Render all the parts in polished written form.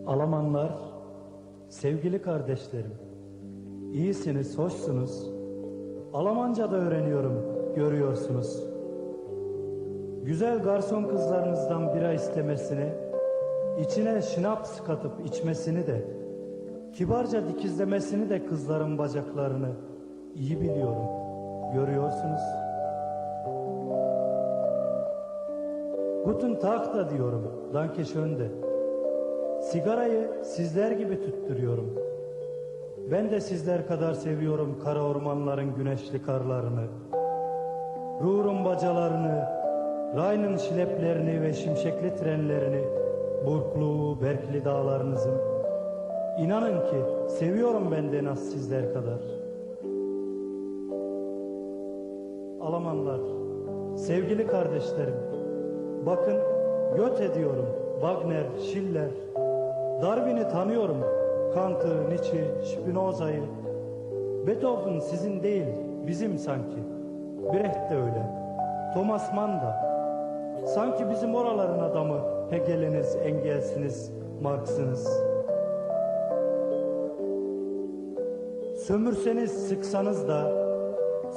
Almanlar, sevgili kardeşlerim, iyisiniz, hoşsunuz. Almanca da öğreniyorum, görüyorsunuz. Güzel garson kızlarınızdan bira istemesini, içine şınaps katıp içmesini de, kibarca dikizlemesini de kızların bacaklarını iyi biliyorum, görüyorsunuz. Guten Tag da diyorum, danke schön de. Sigarayı sizler gibi tüttürüyorum. Ben de sizler kadar seviyorum kara ormanların güneşli karlarını, Ruhr'un bacalarını, Rhein'ın şileplerini ve şimşekli trenlerini, Burglu, Berkli dağlarınızın. İnanın ki seviyorum benden az sizler kadar. Almanlar, sevgili kardeşlerim, bakın Goethe diyorum, Wagner, Schiller, Darwin'i tanıyorum, Kant'ı, Nietzsche, Spinoza'yı. Beethoven sizin değil, bizim sanki. Brecht de öyle, Thomas Mann da. Sanki bizim oraların adamı, Hegel'iniz, Engels'iniz, Marx'ınız. Sömürseniz, sıksanız da,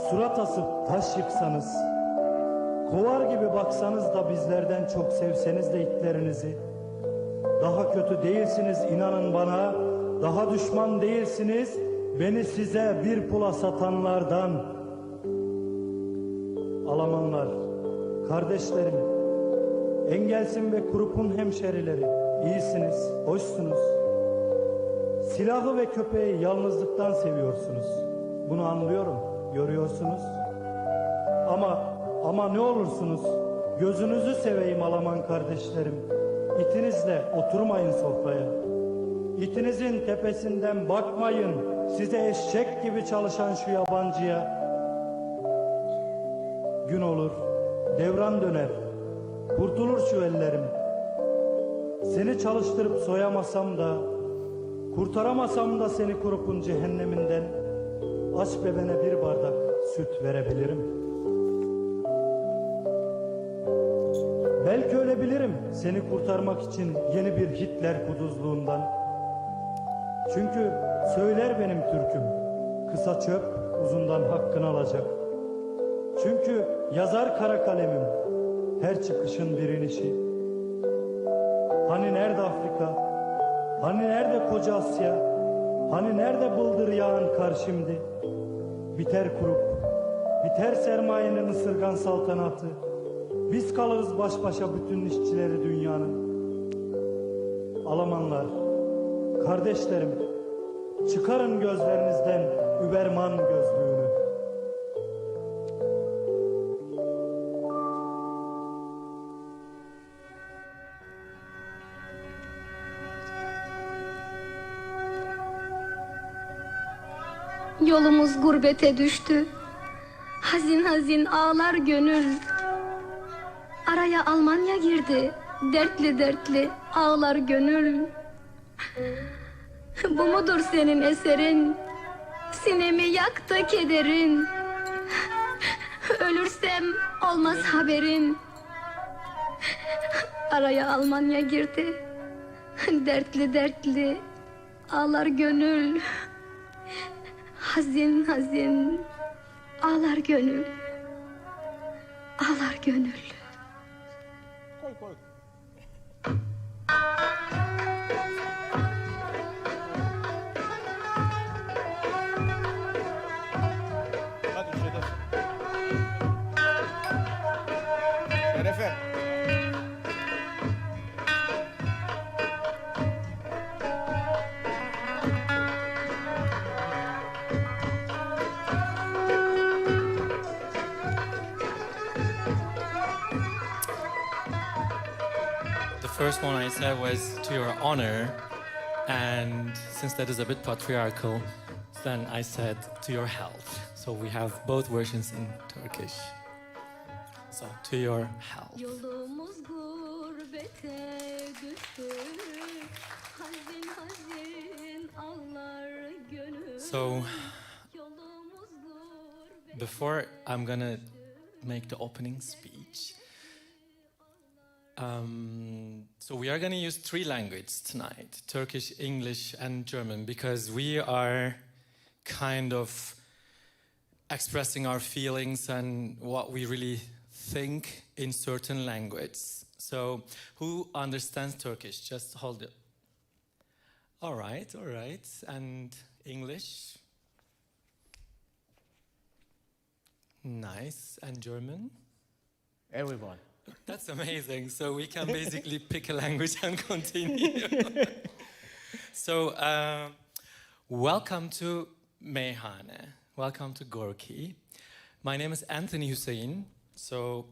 surat asıp taş yıksanız, kovar gibi baksanız da bizlerden çok sevseniz de itlerinizi, daha kötü değilsiniz inanın bana, daha düşman değilsiniz beni size bir pula satanlardan. Almanlar, kardeşlerim, Engels'in ve Krup'un hemşerileri, iyisiniz, hoşsunuz. Silahı ve köpeği yalnızlıktan seviyorsunuz. Bunu anlıyorum, görüyorsunuz. Ama ne olursunuz, gözünüzü seveyim Alman kardeşlerim. İtinizle oturmayın sofraya. İtinizin tepesinden bakmayın size eşek gibi çalışan şu yabancıya. Gün olur, devran döner, kurtulur şu ellerim. Seni çalıştırıp soyamasam da, kurtaramasam da seni Krup'un cehenneminden, aç bebene bir bardak süt verebilirim. Belki ölebilirim seni kurtarmak için yeni bir Hitler kuduzluğundan. Çünkü söyler benim Türküm, kısa çöp uzundan hakkını alacak. Çünkü yazar kara kalemim her çıkışın bir inişi. Hani nerede Afrika, hani nerede koca Asya, hani nerede bıldır yağan kar şimdi? Biter Kurup, biter sermayenin ısırgan saltanatı. Biz kalırız baş başa bütün işçileri dünyanın. Almanlar, kardeşlerim, çıkarın gözlerinizden Überman gözlüğünü. Yolumuz gurbete düştü. Hazin hazin ağlar gönül. Araya Almanya girdi. Dertli dertli ağlar gönül. Bu mudur senin eserin? Sinemi yaktı kederin. Ölürsem olmaz haberin. Araya Almanya girdi. Dertli dertli ağlar gönül. Hazin hazin ağlar gönül. Ağlar gönül. Koy koy. Hadi Şeref. Şerefe. The first one I said was to your honor, and since that is a bit patriarchal, then I said to your health. So we have both versions in Turkish. So to your health. Yolumuz gurbete düştü. Hazin hazin ağlar gönül. So Yolumuz gurbete. before I'm gonna make the opening speech, So we are going to use 3 languages tonight, Turkish, English, and German, because we are kind of expressing our feelings and what we really think in certain languages. So who understands Turkish? Just hold it. All right. And English? Nice. And German? Everyone. That's amazing. So we can basically pick a language and continue. So welcome to Meyhane. Welcome to Gorky. My name is Anthony Hüseyin. So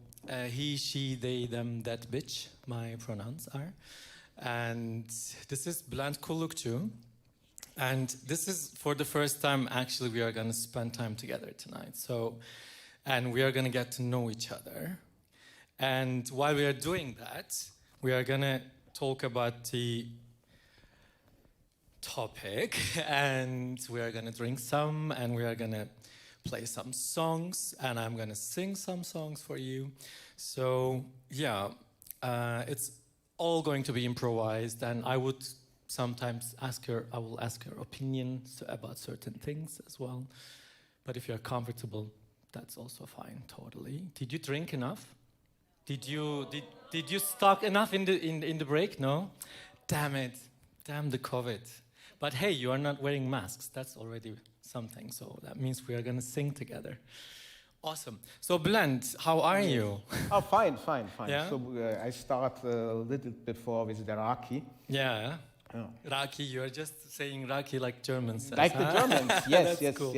he, she, they, them, that bitch, my pronouns are. And this is Bülent Kullukcu. And this is for the first time, actually, we are going to spend time together tonight. And we are going to get to know each other. And while we are doing that, we are going to talk about the topic, and we are going to drink some, and we are going to play some songs, and I'm going to sing some songs for you. So, yeah, it's all going to be improvised, and I would sometimes ask her opinions about certain things as well. But if you're comfortable, that's also fine, totally. Did you drink enough? Did you stock enough in the break? No? Damn it. Damn the COVID. But hey, you are not wearing masks. That's already something. So that means we are going to sing together. Awesome. So Bülent, how are you? Oh, fine. Yeah? So I start a little before with the Rakı. Yeah. Oh. Rakı, you are just saying Rakı like Germans says. Like the Germans, yes. Cool.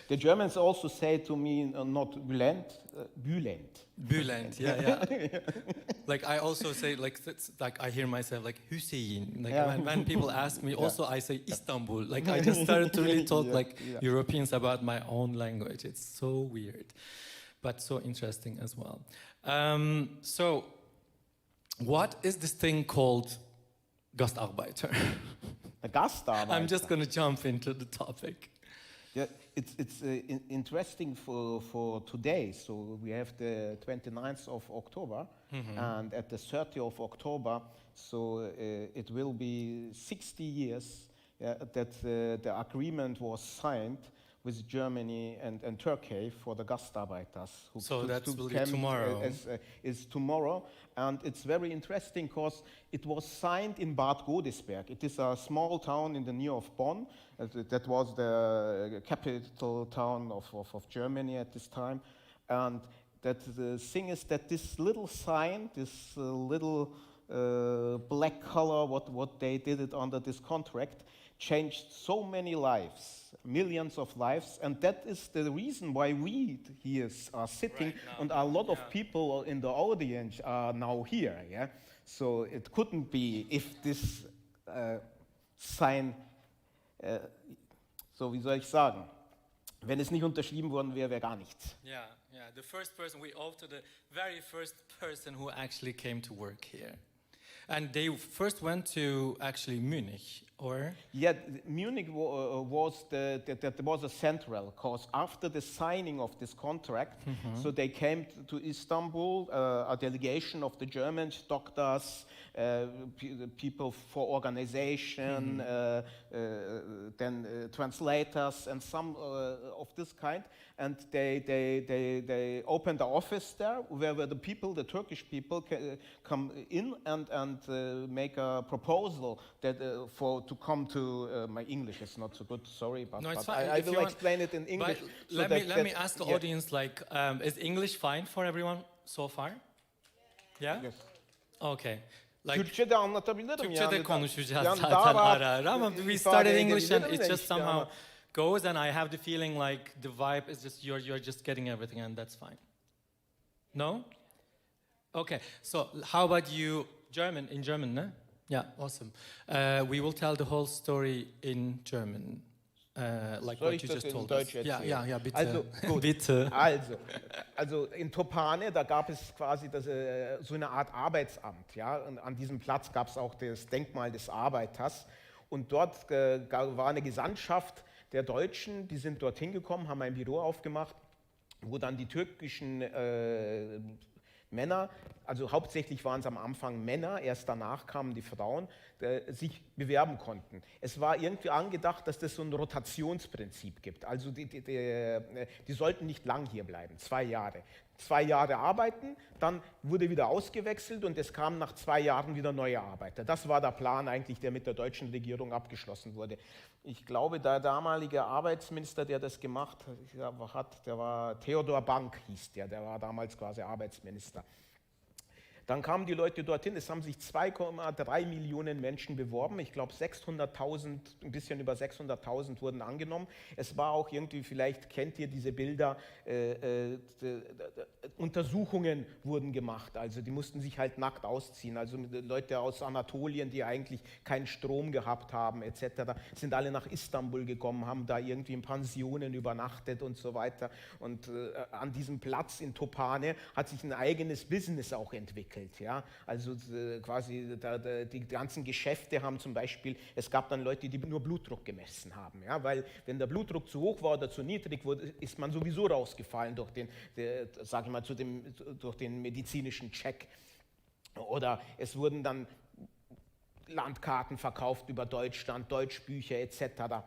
The Germans also say to me, not Bülent, Bülent. Bülent, yeah. Like I also say, like I hear myself like Hüseyin. Like when people ask me, also I say Istanbul. Like I just started to really talk like Europeans about my own language. It's so weird, but so interesting as well. So, what is this thing called Gastarbeiter? A Gastarbeiter. I'm just going to jump into the topic. Yeah, it's interesting for today. So we have the 29th of October, and at the 30th of October, so it will be 60 years that the agreement was signed with Germany and Turkey for the Gastarbeiters. So that will be tomorrow. Is tomorrow, and it's very interesting because it was signed in Bad Godesberg. It is a small town in the near of Bonn. That was the capital town of Germany at this time. And that the thing is that this little sign, this little black color, what they did it under this contract, changed so many lives, millions of lives, and that is the reason why we here are sitting, right now, and a lot of people in the audience are now here. Yeah, so it couldn't be if this sign, so wie soll ich sagen, wenn es nicht unterschrieben worden wäre, wäre gar nichts. Yeah. The first person we owe to the very first person who actually came to work here. And they first went to actually Munich, or? Yeah, Munich was a central cause. After the signing of this contract, so they came to Istanbul, a delegation of the Germans, doctors, people for organization, then translators and some of this kind. And they opened an office there where the people, the Turkish people, come in and make a proposal that to come to. My English is not so good, sorry, but, no, it's but fine. I will explain it in English. Let me ask the audience, like, is English fine for everyone so far? Yeah? Yes. Okay. Like, Türkçe'de anlatabilirim Türkçe'de konuşacağız yani zaten ara ara ama we started English and it de just işte somehow goes, and I have the feeling like the vibe is just you're just getting everything, and that's fine. No? Okay. So how about you? In German, ne? Yeah, awesome. We will tell the whole story in German. Like Soll what ich you das just in told Deutsch us. erzählen? Ja, bitte. Also, gut. Bitte. Also in Topane, da gab es quasi so eine Art Arbeitsamt. Ja? Und an diesem Platz gab es auch das Denkmal des Arbeiters. Und dort war eine Gesandtschaft der Deutschen, die sind dorthin gekommen, haben ein Büro aufgemacht, wo dann die türkischen Männer, also hauptsächlich waren es am Anfang Männer, erst danach kamen die Frauen, sich bewerben konnten. Es war irgendwie angedacht, dass das so ein Rotationsprinzip gibt. Also die sollten nicht lang hier bleiben, 2 Jahre. 2 Jahre arbeiten, dann wurde wieder ausgewechselt und es kamen nach 2 Jahren wieder neue Arbeiter. Das war der Plan eigentlich, der mit der deutschen Regierung abgeschlossen wurde. Ich glaube, der damalige Arbeitsminister, der das gemacht hat, der war Theodor Bank, hieß der war damals quasi Arbeitsminister. Dann kamen die Leute dorthin, es haben sich 2,3 Millionen Menschen beworben, ich glaube 600.000, ein bisschen über 600.000 wurden angenommen. Es war auch irgendwie, vielleicht kennt ihr diese Bilder, Untersuchungen wurden gemacht, also die mussten sich halt nackt ausziehen, also Leute aus Anatolien, die eigentlich keinen Strom gehabt haben etc., sind alle nach Istanbul gekommen, haben da irgendwie in Pensionen übernachtet und so weiter und an diesem Platz in Topane hat sich ein eigenes Business auch entwickelt. Ja? Also quasi die ganzen Geschäfte haben zum Beispiel, es gab dann Leute, die nur Blutdruck gemessen haben, ja? Weil wenn der Blutdruck zu hoch war oder zu niedrig wurde, ist man sowieso rausgefallen durch den, sag ich mal, durch den medizinischen Check. Oder es wurden dann Landkarten verkauft über Deutschland, Deutschbücher etc.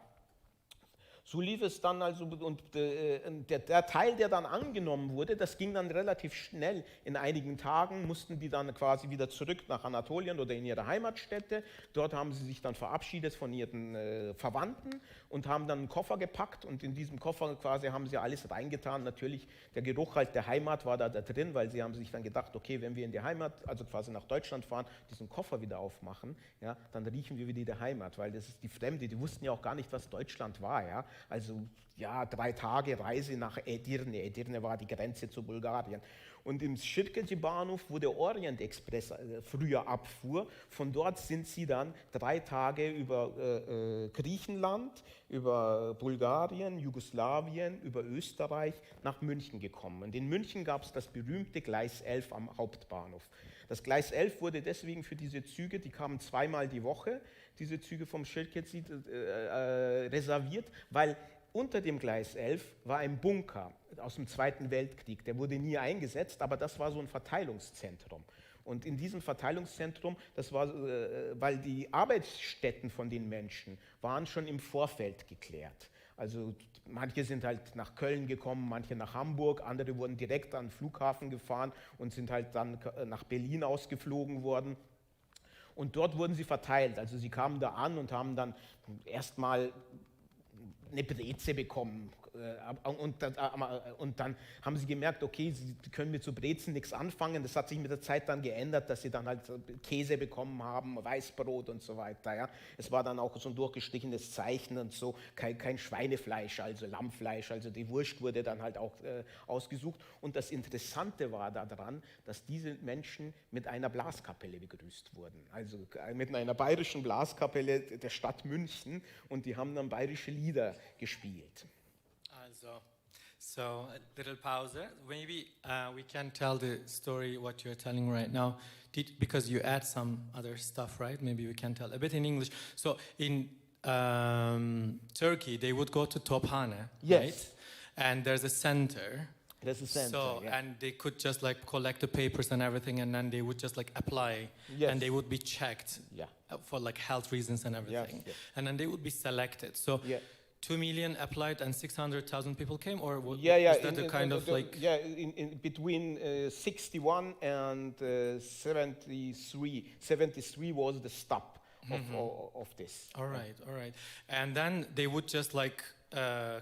So lief es dann also und der Teil, der dann angenommen wurde, das ging dann relativ schnell. In einigen Tagen mussten die dann quasi wieder zurück nach Anatolien oder in ihre Heimatstätte. Dort haben sie sich dann verabschiedet von ihren Verwandten und haben dann einen Koffer gepackt und in diesem Koffer quasi haben sie alles reingetan. Natürlich der Geruch halt der Heimat war da drin, weil sie haben sich dann gedacht, okay, wenn wir in die Heimat, also quasi nach Deutschland fahren, diesen Koffer wieder aufmachen, ja, dann riechen wir wieder die Heimat, weil das ist die Fremde, die wussten ja auch gar nicht, was Deutschland war, ja. Also ja, 3 Tage Reise nach Edirne. Edirne war die Grenze zu Bulgarien. Und im Sirkeci-Bahnhof, wo der Orient-Express früher abfuhr, von dort sind sie dann 3 Tage über Griechenland, über Bulgarien, Jugoslawien, über Österreich nach München gekommen. Und in München gab es das berühmte Gleis 11 am Hauptbahnhof. Das Gleis 11 wurde deswegen für diese Züge, die kamen 2-mal die Woche, diese Züge vom Sirkeci reserviert, weil unter dem Gleis 11 war ein Bunker aus dem Zweiten Weltkrieg. Der wurde nie eingesetzt, aber das war so ein Verteilungszentrum. Und in diesem Verteilungszentrum, das war, weil die Arbeitsstätten von den Menschen waren schon im Vorfeld geklärt. Also manche sind halt nach Köln gekommen, manche nach Hamburg, andere wurden direkt an den Flughafen gefahren und sind halt dann nach Berlin ausgeflogen worden. Und dort wurden sie verteilt. Also sie kamen da an und haben dann erstmal eine Breze bekommen. Und dann haben sie gemerkt, okay, sie können mit so Brezen nichts anfangen. Das hat sich mit der Zeit dann geändert, dass sie dann halt Käse bekommen haben, Weißbrot und so weiter. Ja. Es war dann auch so ein durchgestrichenes Zeichen und so, kein Schweinefleisch, also Lammfleisch, also die Wurst wurde dann halt auch ausgesucht. Und das Interessante war daran, dass diese Menschen mit einer Blaskapelle begrüßt wurden. Also mit einer bayerischen Blaskapelle der Stadt München und die haben dann bayerische Lieder gespielt. So a little pause. Maybe we can tell the story what you're telling right now, because you add some other stuff, right? Maybe we can tell a bit in English. So in Turkey, they would go to Tophane, yes. Right? And there's a center. There's a center, so, yeah. And they could just like collect the papers and everything, and then they would just like apply, yes. and they would be checked for like health reasons and everything. Yes. And then they would be selected. So. Yeah. 2 million applied and 600,000 people came, or was that the kind of like... Yeah, in between 61 and 73. 73 was the stop of this. All right. And then they would just like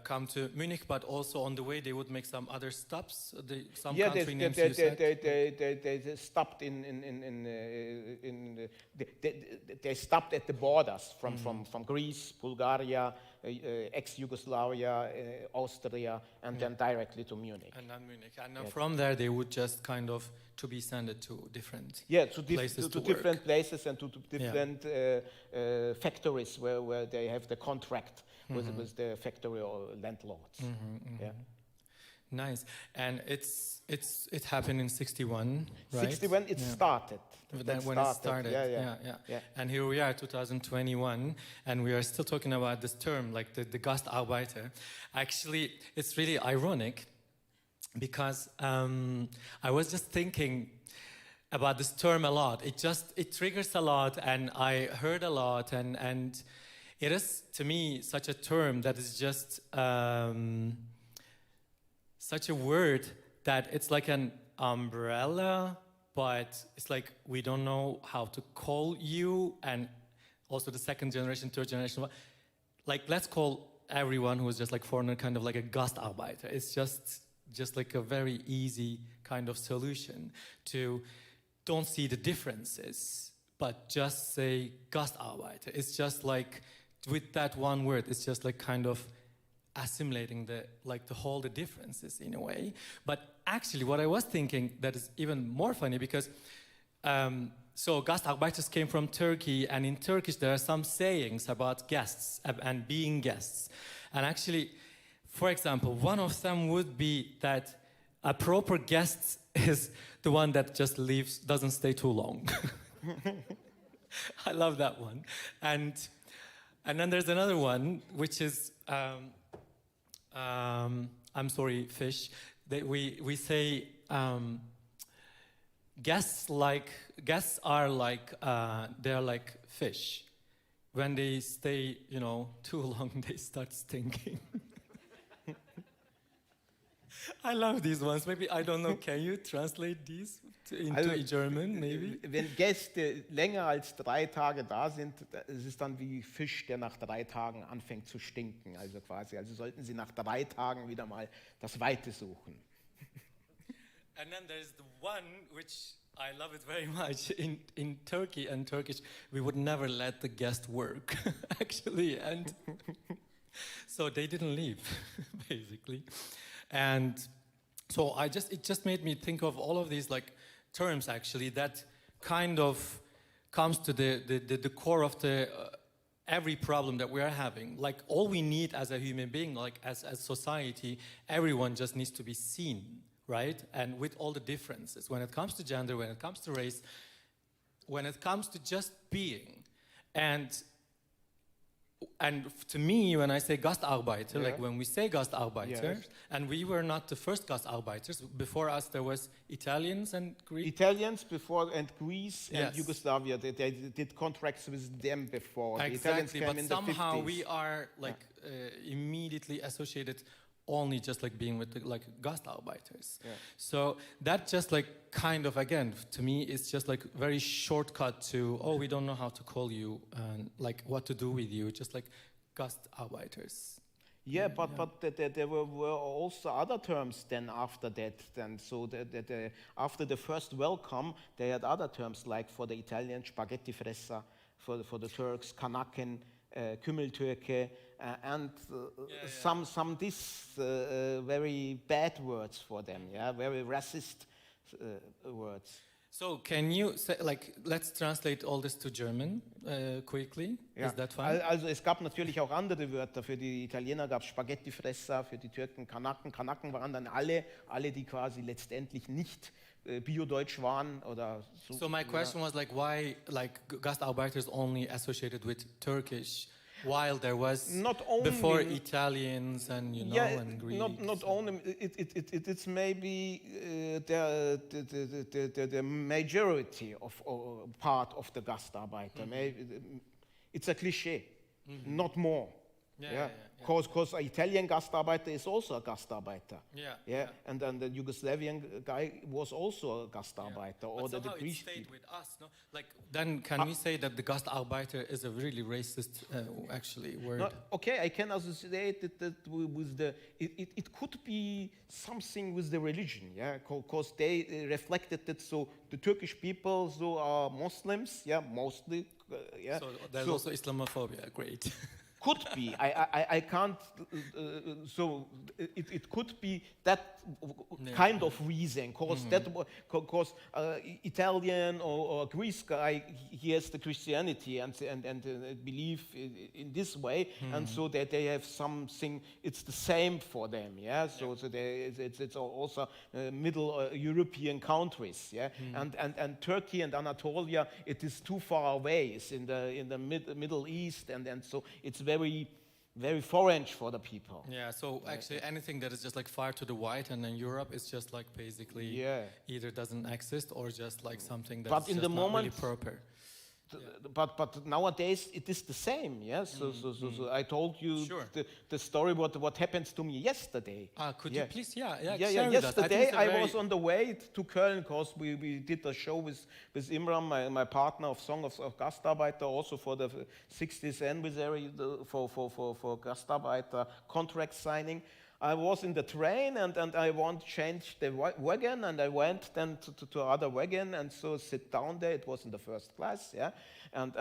come to Munich, but also on the way they would make some other stops. Some country names you said. They stopped they stopped at the borders from Greece, Bulgaria, ex-Yugoslavia, Austria, and then directly to Munich. And then Munich. And then from there they would just kind of to be sent to different places to different places and to different factories where they have the contract with the factory or landlords. Yeah. Nice. And it happened in 61, right? 61 it started. It started. Yeah. And here we are, 2021, and we are still talking about this term, like the Gastarbeiter. Actually, it's really ironic because I was just thinking about this term a lot. It triggers a lot, and I heard a lot, and it is, to me, such a term that is just such a word that it's like an umbrella, but it's like we don't know how to call you, and also the second generation, third generation. Like, let's call everyone who is just like foreigner kind of like a Gastarbeiter. It's just like a very easy kind of solution to don't see the differences, but just say Gastarbeiter. It's just like, with that one word, it's just like kind of assimilating the whole the differences in a way. But actually what I was thinking that is even more funny, because so Gastarbeiters came from Turkey, and in Turkish there are some sayings about guests and being guests. And actually, for example, one of them would be that a proper guest is the one that just leaves, doesn't stay too long. I love that one. And then there's another one, which is, I'm sorry, fish. We say guests are like they're like fish. When they stay, too long, they start stinking. I love these ones. Maybe, I don't know, can you translate these into German, maybe? Wenn Gäste länger als 3 Tage da sind, es ist dann wie Fisch, der nach 3 Tagen anfängt zu stinken. Also quasi, also sollten Sie nach 3 Tagen wieder mal das Weite suchen. And then there's the one which I love it very much. In Turkey and Turkish, we would never let the guest work, actually. And so they didn't leave, basically. And so it just made me think of all of these like terms, actually, that kind of comes to the core of the every problem that we are having. Like, all we need as a human being, like as society, everyone just needs to be seen, right? And with all the differences, when it comes to gender, when it comes to race, when it comes to just being. And to me, when I say Gastarbeiter, like when we say Gastarbeiter, and we were not the first Gastarbeiters. Before us, there was Italians and Greeks. Italians before, and Greece and Yugoslavia. They did contracts with them before. Exactly, the but in somehow the 50s. we are like immediately associated only just like being with the, like Gastarbeiters. Yeah. So that just like kind of, again, to me, it's just like very shortcut to, oh, we don't know how to call you and like what to do with you, just like Gastarbeiters. Yeah, but there were also other terms then after that. Then so after the first welcome, they had other terms, like for the Italians, Spaghettifresser, for the Turks, Kanaken, Kümmeltürke, and some very bad words for them, very racist words. So can you say, like, let's translate all this to German quickly? Ja. Is that fine? Also es gab natürlich auch andere Wörter. Für die Italiener gab es Spaghettifresser, für die Türken Kanaken. Kanaken waren dann alle, die quasi letztendlich nicht Bio-Deutsch waren oder so. So my question was like, why like Gastarbeiters only associated with Turkish, while there was not only, before Italians and and Greeks. Not only. It's maybe the majority of part of the Gastarbeiter. Maybe it's a cliché, not more. Because Italian Gastarbeiter is also a Gastarbeiter. And then the Yugoslavian guy was also a Gastarbeiter. Or But the it Greek stayed with us, no? Like, then can we say that the Gastarbeiter is a really racist, actually, word? No, okay, I can associate it with the. It could be something with the religion, because they reflected it. So the Turkish people, are Muslims, mostly, So there's also Islamophobia. Great. Could be. I can't. So it could be that kind of reason, because Italian or Greece guy, he has the Christianity and believe in this way, and so that they have something. It's the same for them, So it's also Middle European countries, and Turkey and Anatolia. It is too far away. It's in the Middle East, and so it's very very foreign for the people. Yeah, so actually anything that is just like far to the right and in Europe is just like basically either doesn't exist or just like something that's But in just the not moment, really proper. But nowadays it is the same, yes. So I told you the story what happened to me yesterday. Could you please, share with us? Yesterday I was on the way to Köln because we did a show with IMMER, my partner of Songs of Gastarbeiter, also for the 60th anniversary for Gastarbeiter contract signing. I was in the train and I want to change the wagon, and I went then to other wagon and so sit down there. It was in the first class, and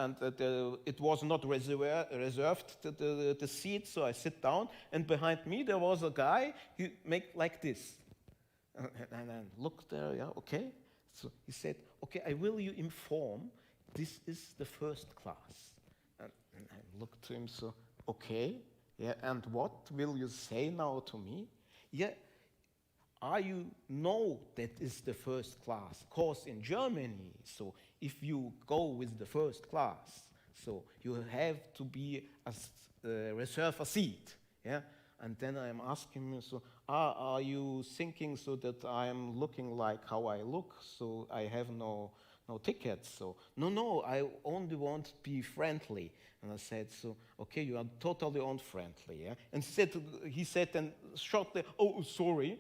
it was not reserved the seat, so I sit down, and behind me there was a guy who make like this, and I looked there, okay. So he said, okay, I will you inform, this is the first class, and I looked to him, so okay. Yeah, and what will you say now to me? Yeah, you know that is the first class course in Germany. So if you go with the first class, so you have to be reserve a seat. Yeah, and then I'm asking him, so are you thinking so that I'm looking like how I look? So I have no tickets. So no, I only want to be friendly. And I said, so, okay, you are totally unfriendly, yeah? And he said then shortly, oh, sorry.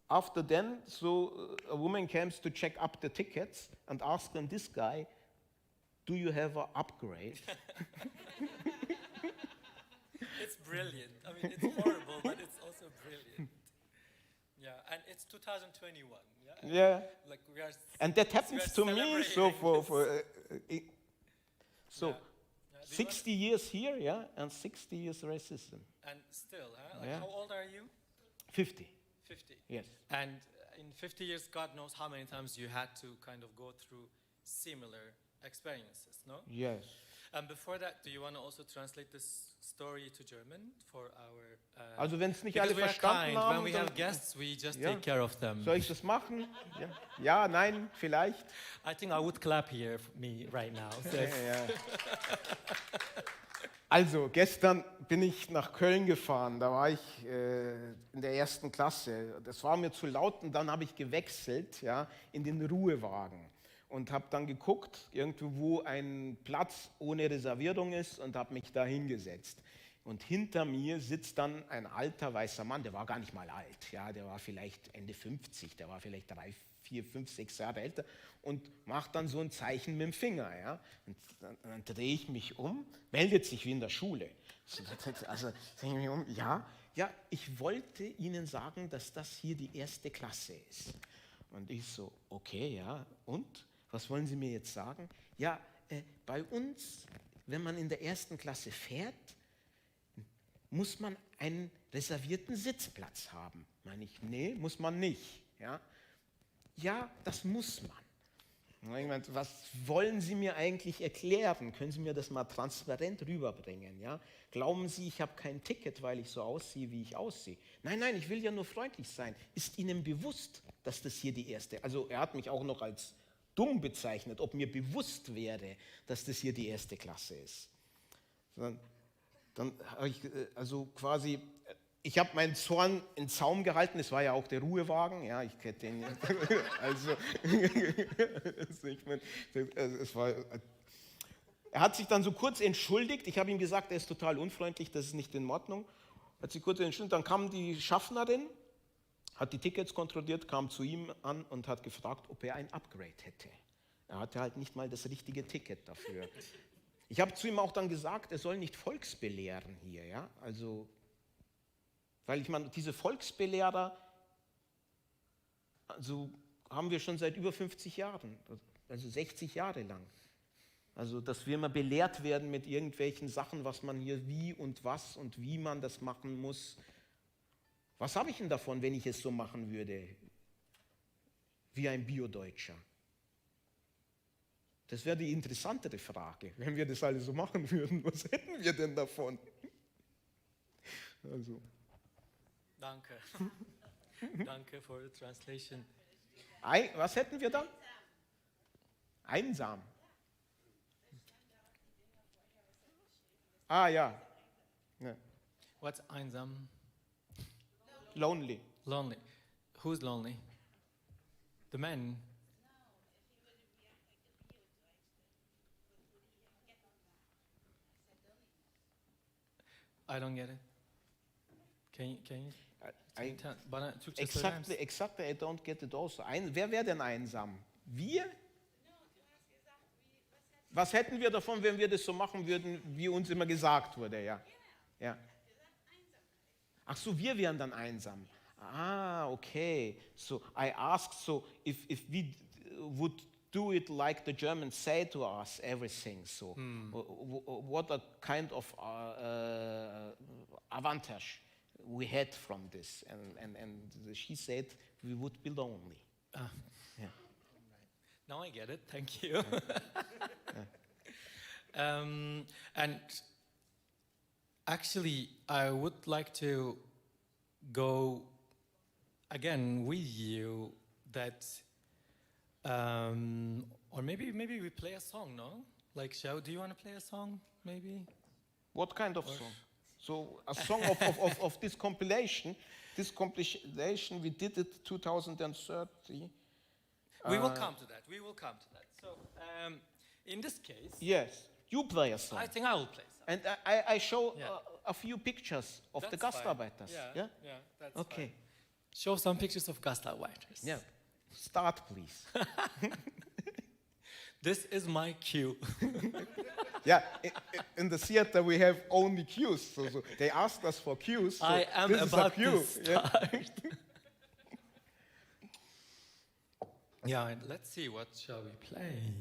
After then, so a woman comes to check up the tickets and asks them, this guy, do you have an upgrade? It's brilliant. I mean, it's horrible, but it's also brilliant. Yeah, and it's 2021, yeah? Yeah. Like we are, and that happens to me, so so 60 years here, and 60 years racism. And still, huh? How old are you? 50. 50. Yes. And in 50 years, God knows how many times you had to kind of go through similar experiences, no? Yes. And before that, do you want to also translate this story to German for our... Also wenn es nicht alle verstanden haben... When we have guests, we just take care of them. Soll ich das machen? Ja, nein, vielleicht. I think I would clap here for me right now. So. Also, gestern bin ich nach Köln gefahren, da war ich in der 1. Klasse. Das war mir zu laut und dann habe ich gewechselt, in den Ruhewagen. Und habe dann geguckt, irgendwo wo ein Platz ohne Reservierung ist und habe mich da hingesetzt. Und hinter mir sitzt dann ein alter weißer Mann, der war gar nicht mal alt, der war vielleicht Ende 50, der war vielleicht 3, 4, 5, 6 Jahre älter und macht dann so ein Zeichen mit dem Finger. Und dann drehe ich mich um, meldet sich wie in der Schule. Also drehe ich mich um, ich wollte Ihnen sagen, dass das hier die 1. Klasse ist. Und ich so, okay, und? Was wollen Sie mir jetzt sagen? Ja, bei uns, wenn man in der 1. Klasse fährt, muss man einen reservierten Sitzplatz haben. Meine ich, nee, muss man nicht. Ja, das muss man. Ich meine, was wollen Sie mir eigentlich erklären? Können Sie mir das mal transparent rüberbringen? Glauben Sie, ich habe kein Ticket, weil ich so aussehe, wie ich aussehe? Nein, ich will ja nur freundlich sein. Ist Ihnen bewusst, dass das hier die 1. Also er hat mich auch noch als dumm bezeichnet, ob mir bewusst wäre, dass das hier die 1. Klasse ist. Dann habe ich quasi, ich habe meinen Zorn in Zaum gehalten, es war ja auch der Ruhewagen, ich kenne den, er hat sich dann so kurz entschuldigt, ich habe ihm gesagt, er ist total unfreundlich, das ist nicht in Ordnung, hat sich kurz entschuldigt, dann kam die Schaffnerin, hat die Tickets kontrolliert, kam zu ihm an und hat gefragt, ob er ein Upgrade hätte. Er hatte halt nicht mal das richtige Ticket dafür. Ich habe zu ihm auch dann gesagt, er soll nicht Volksbelehren hier, also, weil ich meine, diese Volksbelehrer, also haben wir schon seit über 50 Jahren, also 60 Jahre lang. Also, dass wir immer belehrt werden mit irgendwelchen Sachen, was man hier wie und was und wie man das machen muss. Was habe ich denn davon, wenn ich es so machen würde, wie ein Bio-Deutscher? Das wäre die interessantere Frage. Wenn wir das alle so machen würden, was hätten wir denn davon? Also. Danke. Danke for the translation. Was hätten wir dann? Einsam. Ja. What's einsam? Lonely. Lonely. Who's lonely? The men. I don't get it. Can you bana Türkçe söyler misin? Exactly, I don't get it also. Wer wäre denn einsam? Wir? Was hätten wir davon, wenn wir das so machen würden, wie uns immer gesagt wurde? Ja. Ach so, wir wären dann einsam. Ah, okay. So I asked, so if we would do it like the Germans say to us, everything. So, what a kind of advantage we had from this, and she said we would be lonely. Ah. Yeah. Now I get it. Thank you. And actually, I would like to go again with you. That, or maybe we play a song. No, like, do you want to play a song? Maybe. What kind of song? So a song of this compilation. This compilation, we did it 2030. We will come to that. So, in this case, yes, you play a song. I think I will play some. And I show a few pictures of That's the Gastarbeiters. Yeah, that's okay. fine. Show some pictures of Gastarbeiters. Yeah. Start, please. This is my cue. Yeah, in the theater we have only cues. So they asked us for cues. So I am this about is a cue. to start. Yeah, and let's see, what shall we play?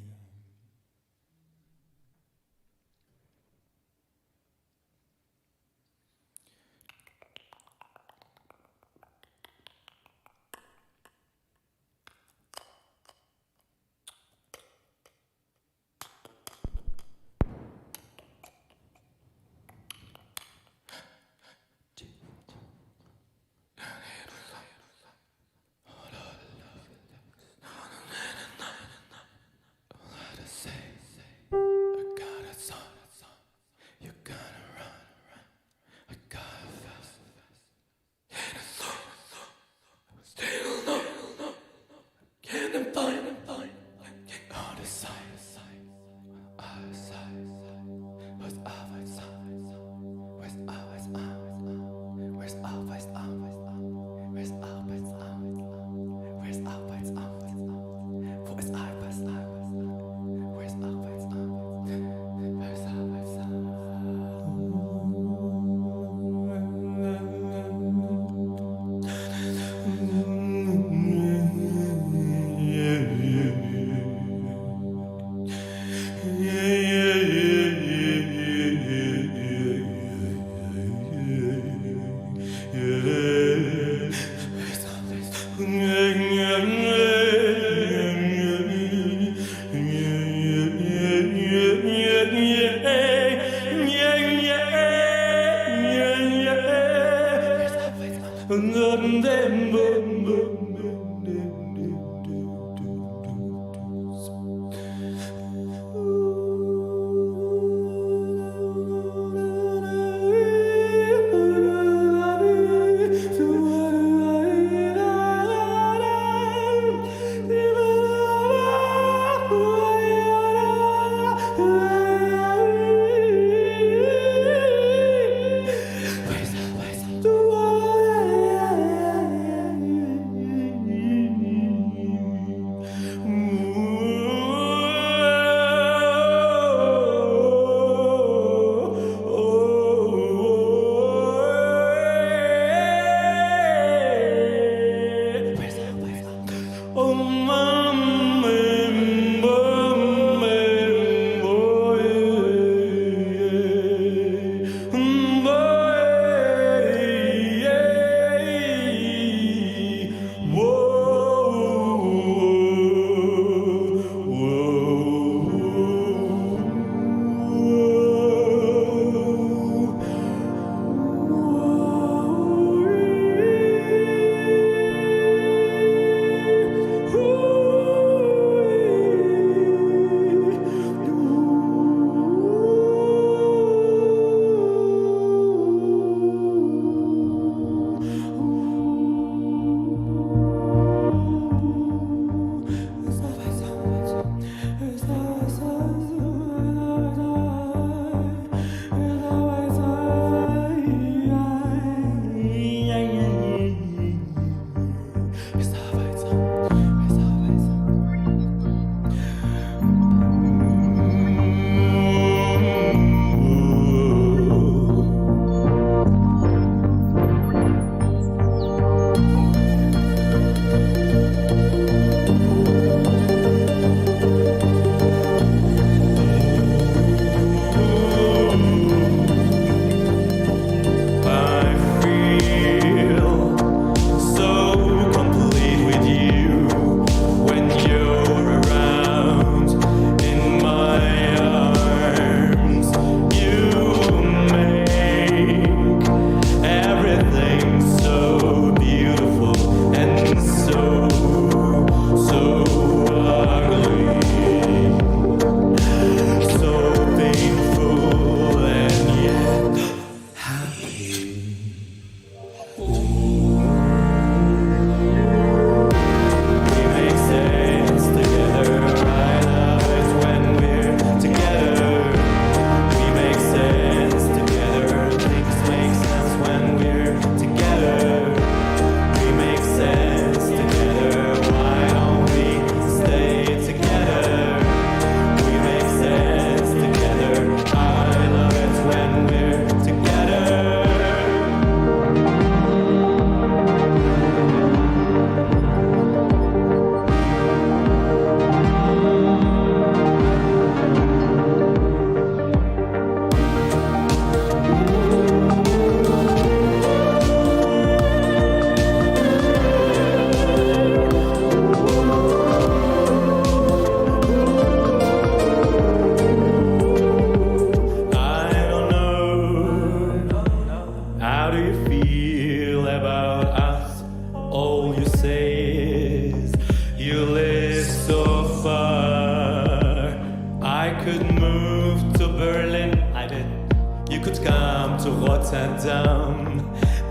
Rotterdam.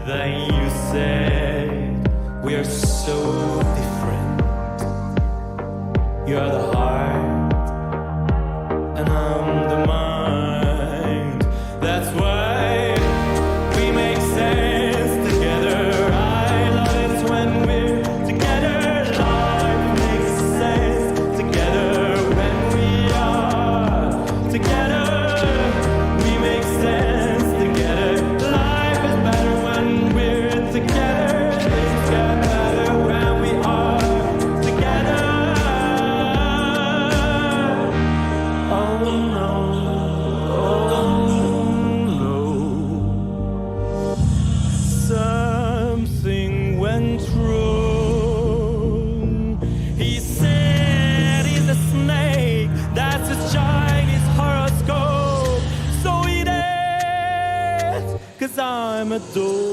Then you said we are so different. You're the heart and I'm the mind. That's why we make sense together. I love it when we're together. Life makes sense together when we are together. We make sense together. Life is better when we're together. Things get better when we are together. Oh no, something went wrong. He said he's a snake, that's his Chinese horoscope. So eat it, 'cause I'm a dog.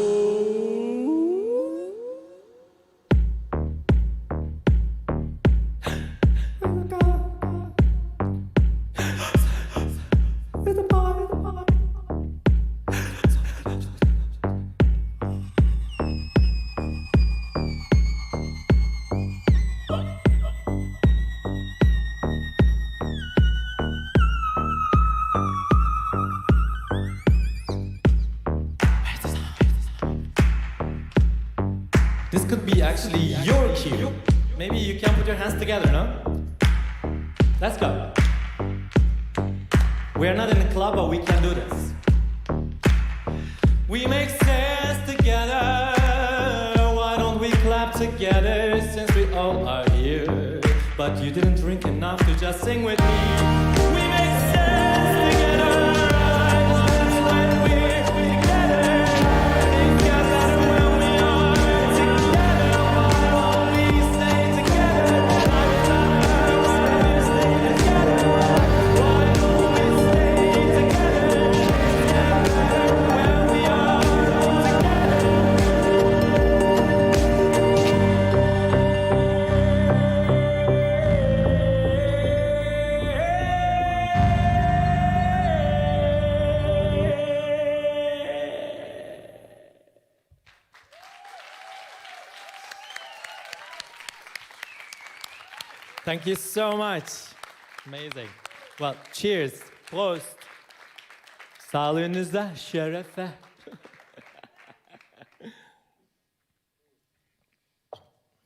This could be actually your cue. Maybe you can put your hands together, no? Let's go. We are not in a club, but we can do this. We make sense together. Why don't we clap together since we all are here? But you didn't drink enough to just sing with me. We make sense together. When we're together. Things get better when we are together. Why don't we stay together? Life is better when we stay together. Why don't we stay together? Things get better when we are Thank you so much. Amazing. Well, cheers. Prost. Sağlığınıza, şerefe.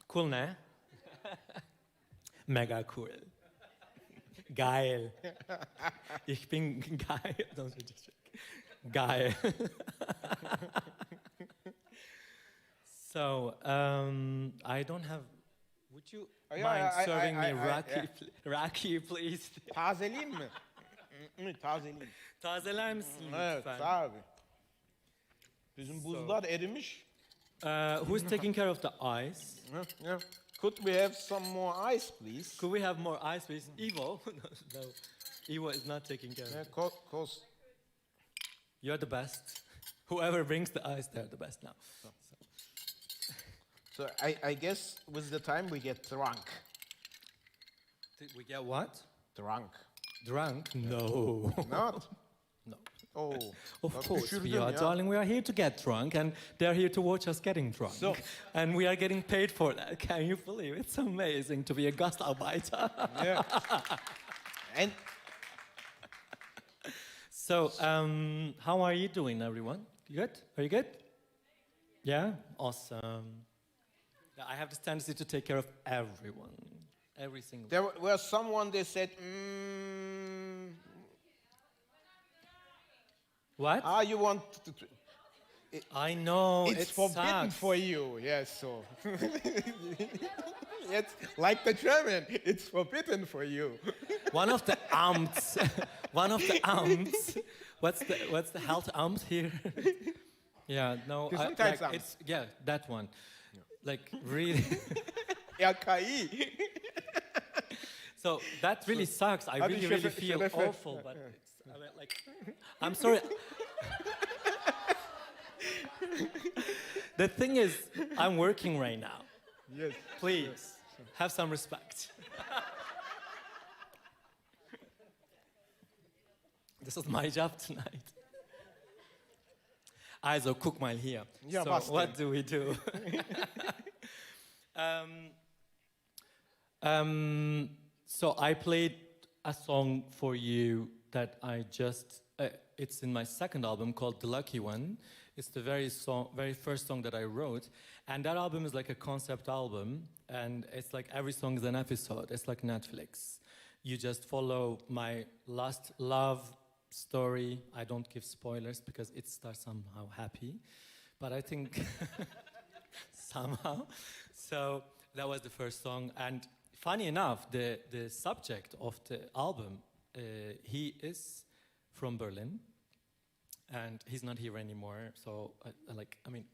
Cool, ne? Mega cool. Geil. Ich bin geil. Geil. So, I don't have. Would you mind serving me Rakı, please? Tazeleyeyim mi? Tazeleyeyim. Tazeler misin Evet, lütfen? tabii. Bizim buzlar erimiş. Who's taking care of the ice? Yeah. Could we have some more ice, please? Could we have more ice, please? Ivo? No, Ivo is not taking care of it. Course. You're the best. Whoever brings the ice, they're the best now. So I guess with the time we get drunk. Did we get what? Drunk. Drunk? No. Not? No. Oh. Of bak course düşürdüm we are, ya. darling. We are here to get drunk, and they're here to watch us getting drunk. So- and we are getting paid for that. Can you believe it? It's amazing to be a Gastarbeiter. Yeah. And So, how are you doing, everyone? You good? Are you good? Yeah? Awesome. Yeah, I have this tendency to take care of everyone. Every single there was someone they said, What? you want to I know, it's it forbidden sucks. for you. Yes, so. It's like the German, it's forbidden for you. One of the amts. What's the Hauptamt here? Yeah, no. Gesundheitsamt. It's that one. Like really. RKI. So that really sucks. I Hadi really şerefe- feel şerefe. awful, but it's, I mean, like, I'm sorry. The thing is, I'm working right now. Yes. Please, have some respect. This is my job tonight. Also, guck mal hier. Ja, so, was denn? what do we do? So I played a song for you that I just, it's in my second album called The Lucky One. It's the very first song that I wrote. And that album is like a concept album. And it's like every song is an episode. It's like Netflix. You just follow my last love story. I don't give spoilers because it starts somehow happy. But I think somehow. So that was the first song. And funny enough, the subject of the album, he is from Berlin. And he's not here anymore, so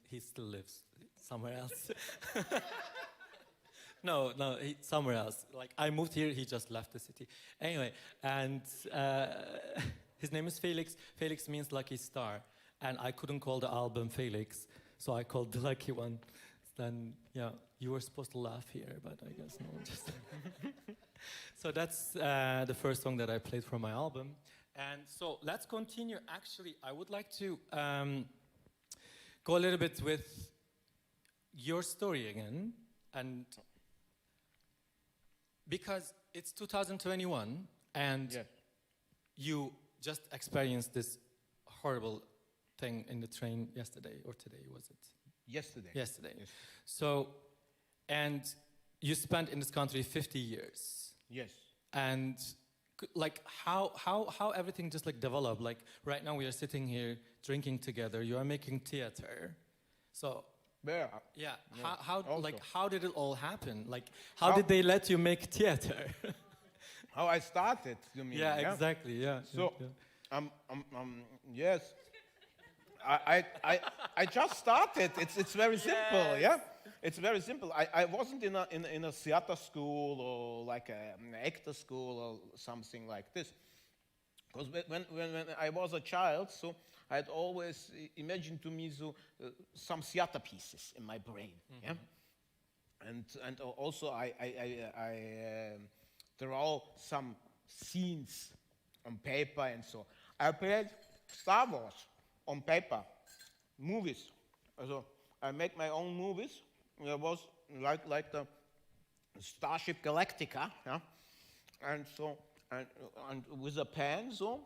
he still lives somewhere else. No, somewhere else. Like, I moved here, he just left the city. Anyway, and his name is Felix. Felix means lucky star. And I couldn't call the album Felix, so I called The Lucky One. Then, yeah, you were supposed to laugh here, but I guess no. Just so that's the first song that I played from my album. And so let's continue. Actually, I would like to go a little bit with your story again. And because it's 2021 and you just experienced this horrible thing in the train yesterday or today, was it? Yesterday. Yesterday. Yes. So, and you spent in this country 50 years. Yes. And like how everything just like developed. Like right now we are sitting here drinking together. You are making theater. So Where? yeah, Yeah. how did it all happen? Like how did they let you make theater? How I started, you mean? Yeah, exactly. Yeah. So, yeah. yes. I just started. It's very simple. Yes. Yeah. It's very simple. I wasn't in a theater school or like an actor school or something like this. Because when I was a child, so I had always imagined to me some theater pieces in my brain. Mm-hmm. Yeah. And also I draw some scenes on paper and so. I played Star Wars on paper, movies. So I make my own movies. It was like the Starship Galactica, yeah? And so and with a pen, so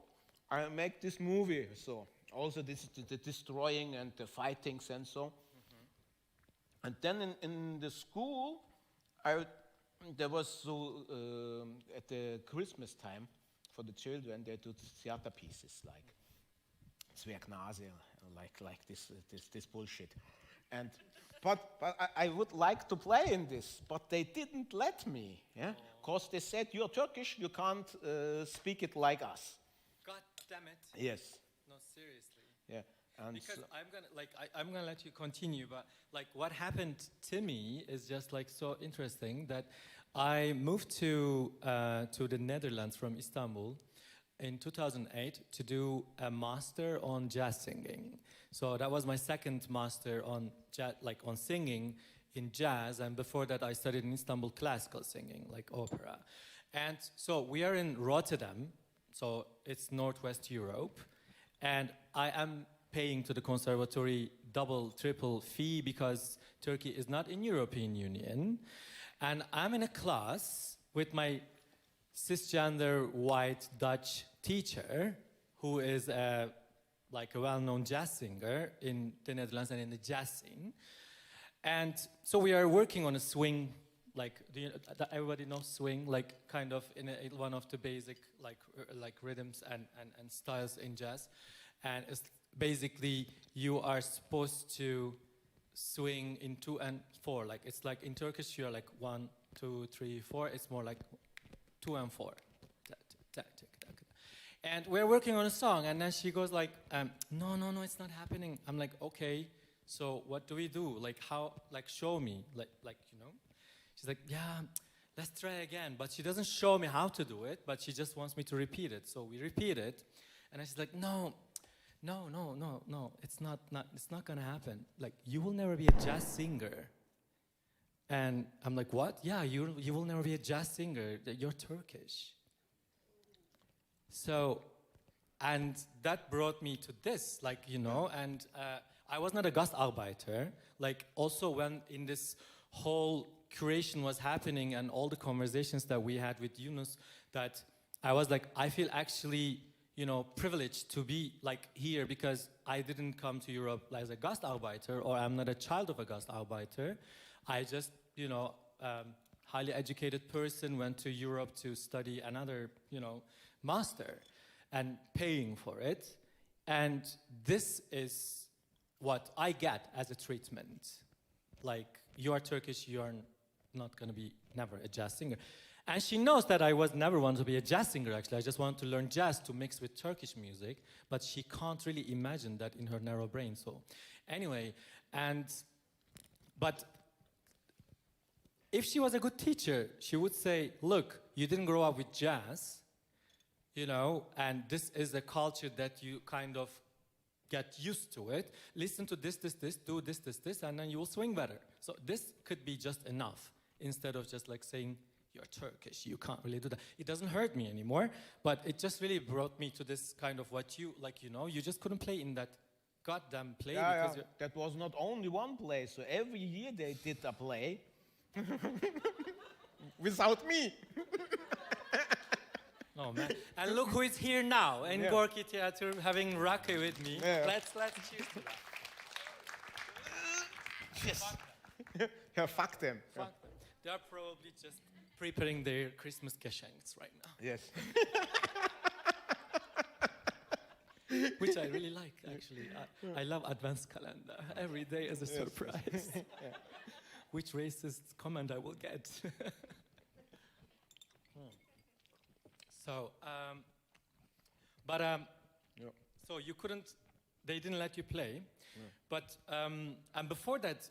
I make this movie. So also this the destroying and the fightings and so. Mm-hmm. And then in the school, there was at the Christmas time for the children they do theater pieces like Zwergnase, like this bullshit. And but I would like to play in this, but they didn't let me, yeah, because they said you're Turkish, you can't speak it like us. God damn it. Yes. No, seriously. Yeah. And because I'm gonna let you continue, but like what happened to me is just like so interesting that I moved to the Netherlands from Istanbul in 2008 to do a master on jazz singing. So that was my second master on on singing in jazz, and before that I studied in Istanbul classical singing, like opera. And so we are in Rotterdam, so it's Northwest Europe, and I am paying to the conservatory double, triple fee because Turkey is not in European Union. And I'm in a class with my cisgender white Dutch teacher who is like a well-known jazz singer in the Netherlands and in the jazz scene. And so we are working on a swing, like everybody knows swing, like kind of in one of the basic like rhythms and styles in jazz. And it's basically you are supposed to swing in 2 and 4. Like it's like in Turkish you're like 1, 2, 3, 4. It's more like 2 and 4. And we're working on a song, and then she goes like, no, it's not happening. I'm like, okay, so what do we do? Like how, like show me, like you know? She's like, yeah, let's try again. But she doesn't show me how to do it, but she just wants me to repeat it. So we repeat it, and she's like, no, it's not gonna happen. Like you will never be a jazz singer. And I'm like, what? Yeah, you will never be a jazz singer. You're Turkish. So And that brought me to this, like, you know, and I was not a Gastarbeiter. Like, also when in this whole curation was happening and all the conversations that we had with Yunus, that I was like, I feel actually, you know, privileged to be like here because I didn't come to Europe as a Gastarbeiter, or I'm not a child of a Gastarbeiter. I just, you know, highly educated person went to Europe to study another, you know, master and paying for it. And this is what I get as a treatment. Like, you are Turkish, you are not going to be never a jazz singer. And she knows that I was never want to be a jazz singer, actually. I just want to learn jazz to mix with Turkish music. But she can't really imagine that in her narrow brain. So anyway, but if she was a good teacher, she would say, look, you didn't grow up with jazz, you know, and this is a culture that you kind of get used to it. Listen to this, do this, and then you will swing better. So this could be just enough, instead of just like saying, you're Turkish, you can't really do that. It doesn't hurt me anymore, but it just really brought me to this kind of what you, like, you know, you just couldn't play in that goddamn play. Because that was not only one play, so every year they did a play without me. Oh man! And look who is here now in Gorky Theater having Rakı with me. Yeah. Let's cheers to that. Yes. Yeah, fuck them. Fuck them. They are probably just preparing their Christmas geschenks right now. Yes. Which I really like, actually. I love advance calendar. Every day is a surprise. Yeah. Which racist comment I will get. So, so you couldn't, they didn't let you play. But, and before that,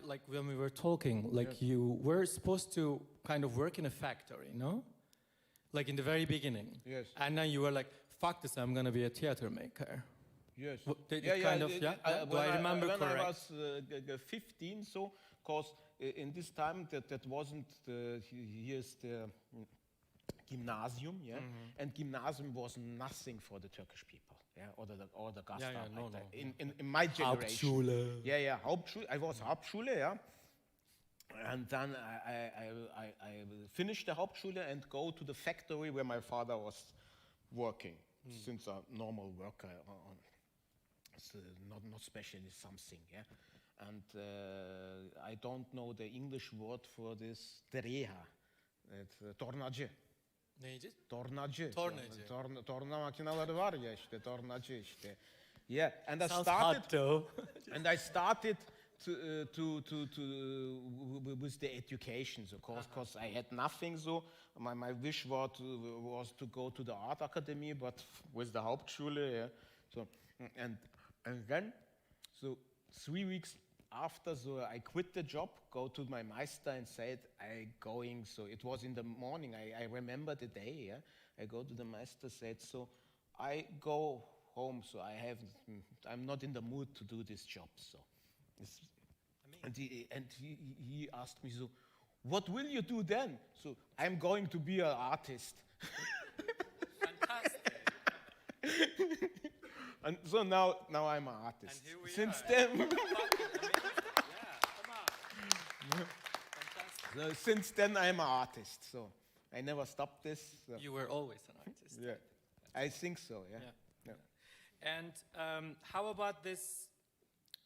like when we were talking, like you were supposed to kind of work in a factory, no? Like in the very beginning. Yes. And then you were like, fuck this, I'm going to be a theater maker. Yes. Do I remember when correct? I was 15, so, because in this time that wasn't here's the gymnasium, and gymnasium was nothing for the Turkish people, or the Gastarbeiter. In my generation. Hauptschule. Hauptschule. I was Hauptschule, and then I finished the Hauptschule and go to the factory where my father was working, since a normal worker, not specially something, And I don't know the English word for this, dreha, tornacı. Neydi? Tornacı. Tornacı. Torna makineleri var ya işte, tornacı işte. Yeah, and I Sounds started. hot though. And I started with the education, so because I had nothing, so my wish was to go to the art academy, but with the Hauptschule, So and then, so 3 weeks after, so I quit the job, go to my Meister and said, I going, so it was in the morning, I remember the day, I go to the Meister, said, so I go home, so I'm not in the mood to do this job, so. And he asked me, so, what will you do then? So I'm going to be an artist. Fantastic. And so now I'm an artist. And here we Since are. then, Yeah, come on. Fantastic. so since then I'm an artist. So I never stopped this. So. You were always an artist. Yeah, I think so. Yeah. And how about this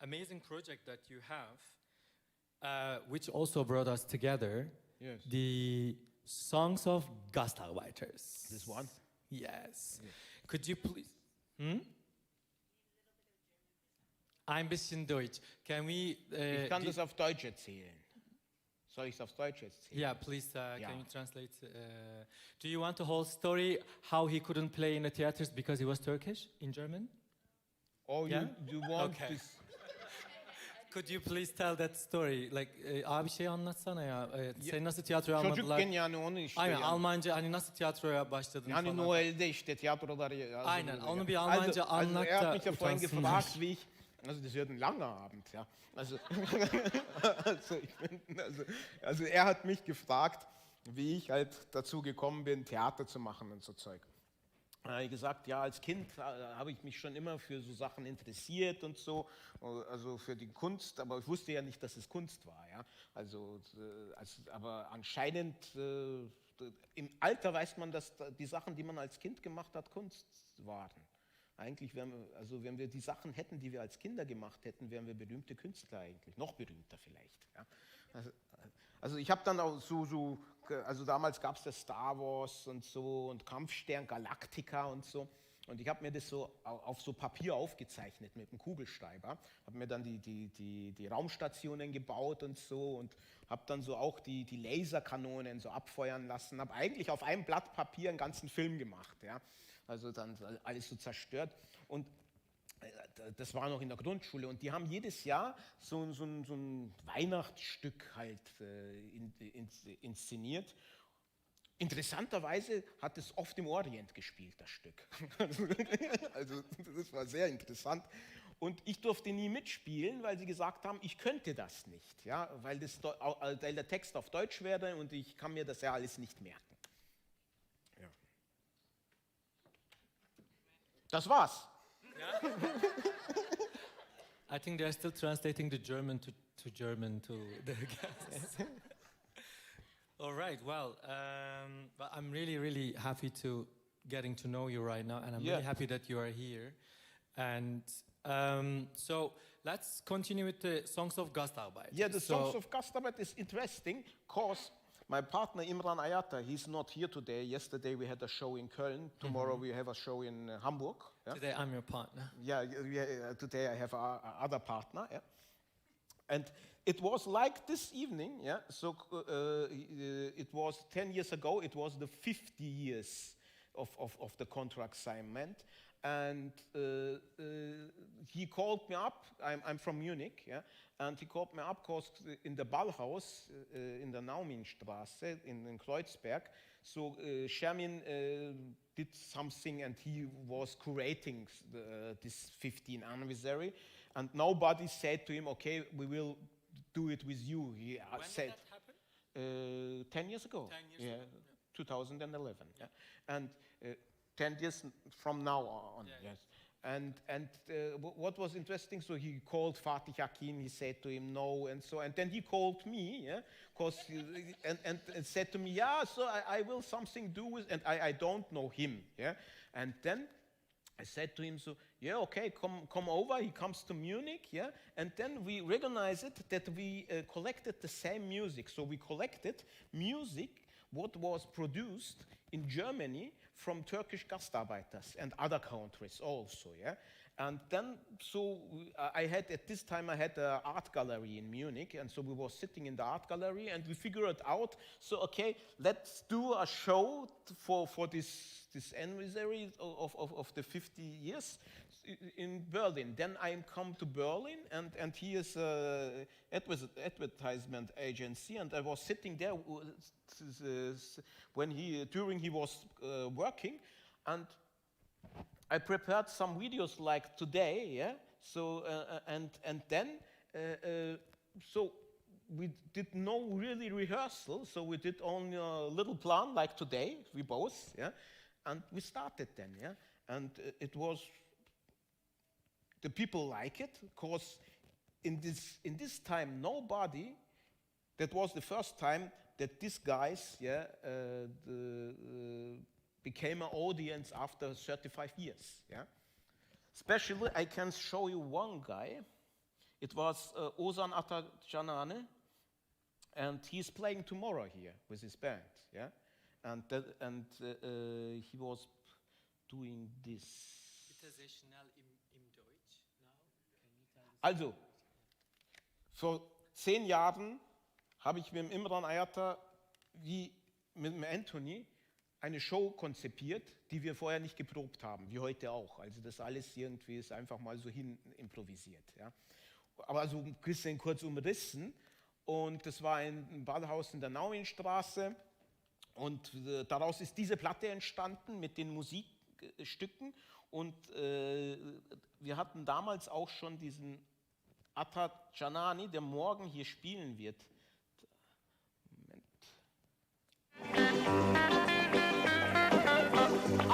amazing project that you have, which also brought us together? Yes. The Songs of Gastarbeiters. This one? Yes. Could you please? Ein bisschen Deutsch. Can we? Ich kann das auf Deutsch erzählen. Soll ich es auf Deutsch erzählen? Yeah, please. Can you translate? Do you want the whole story? How he couldn't play in the theaters because he was Turkish in German? Oh, Yeah? you want Okay. this? Could you please tell that story? Like, abi şey anlatsana ya. Seni nasıl tiyatroya almadılar? Çocukken yani onu işte. Aynen, yani. Almanca hani nasıl tiyatroya başladın Yani falan. Noel'de işte tiyatroları. Aynen, onu bir Almanca anlat er da hat mich ja vorhin utansınlar. gefragt, wie ich. Also das wird ein langer Abend, ja. Also er hat mich gefragt, wie ich halt dazu gekommen bin, Theater zu machen und so Zeug. Da habe ich gesagt, ja, als Kind habe ich mich schon immer für so Sachen interessiert und so, also für die Kunst, aber ich wusste ja nicht, dass es Kunst war. Ja? Aber anscheinend im Alter weiß man, dass die Sachen, die man als Kind gemacht hat, Kunst waren. Eigentlich, wenn wir die Sachen hätten, die wir als Kinder gemacht hätten, wären wir berühmte Künstler eigentlich, noch berühmter vielleicht. Ja? Also ich habe dann auch also damals gab es das Star Wars und so und Kampfstern, Galactica und so. Und ich habe mir das so auf so Papier aufgezeichnet mit einem Kugelschreiber, habe mir dann die Raumstationen gebaut und so und habe dann so auch die Laserkanonen so abfeuern lassen, habe eigentlich auf einem Blatt Papier einen ganzen Film gemacht, ja. Also dann alles so zerstört und das war noch in der Grundschule und die haben jedes Jahr so ein Weihnachtsstück halt inszeniert. Interessanterweise hat es oft im Orient gespielt, das Stück. Also das war sehr interessant. Und ich durfte nie mitspielen, weil sie gesagt haben, ich könnte das nicht, ja, weil der Text auf Deutsch wäre und ich kann mir das ja alles nicht merken. Ja. Das war's. Yeah. I think they're still translating the German to German to the guests. All right, well, but I'm really, really happy to getting to know you right now, and I'm really happy that you are here. And so let's continue with the Songs of Gastarbeiter. Yeah, the Songs of Gastarbeiter is interesting because my partner Imran Ayata, he's not here today. Yesterday we had a show in Köln. Tomorrow we have a show in Hamburg. Yeah? Today I'm your partner. Yeah, today I have other partner. Yeah? And it was like this evening. Yeah, so it was 10 years ago. It was the 50 years of the contract assignment. And he called me up. I'm from Munich, yeah, and he called me up because in the Ballhaus in der Nauminstraße in Kreuzberg, so Shermin did something and he was curating this 15th anniversary, and nobody said to him, okay, we will do it with you. He said, did that happen? 10 years ago. 10 years ago. 2011. Yeah. And 10 years from now on, yes. And what was interesting, so he called Fatih Akin, he said to him no, and so, and then he called me, yeah, and said to me, yeah, so I will something do with, and I don't know him, yeah, and then I said to him, so, yeah, okay, come over, he comes to Munich, yeah, and then we recognized that we collected the same music, so we collected music what was produced in Germany from Turkish Gastarbeiters and other countries also, yeah. And then, so at this time I had an art gallery in Munich, and so we were sitting in the art gallery and we figured out, so okay, let's do a show for this anniversary of the 50 years in Berlin. Then I come to Berlin, and he is an advertisement agency, and I was sitting there during he was working, and I prepared some videos like today, yeah. So and then so we did no really rehearsal, so we did only a little plan like today, we both, yeah. And we started then, yeah. And it was, the people like it, because in this time nobody, that was the first time that these guys, yeah, became an audience after 35 years, yeah. Especially, I can show you one guy. It was Ozan Atacanane, and he's playing tomorrow here with his band, yeah. And he was doing this. Bitte sehr schnell im Deutsch now. Can you tell us? Also, vor 10 Jahren habe ich mit dem Imran Ayata wie mit dem Anthony eine Show konzipiert, die wir vorher nicht geprobt haben, wie heute auch. Also das alles irgendwie ist einfach mal so hin improvisiert. Ja. Aber so ein bisschen kurz umrissen. Und das war ein Ballhaus in der Nauinstraße. Und daraus ist diese Platte entstanden mit den Musikstücken. Und wir hatten damals auch schon diesen Atacanane, der morgen hier spielen wird. Moment.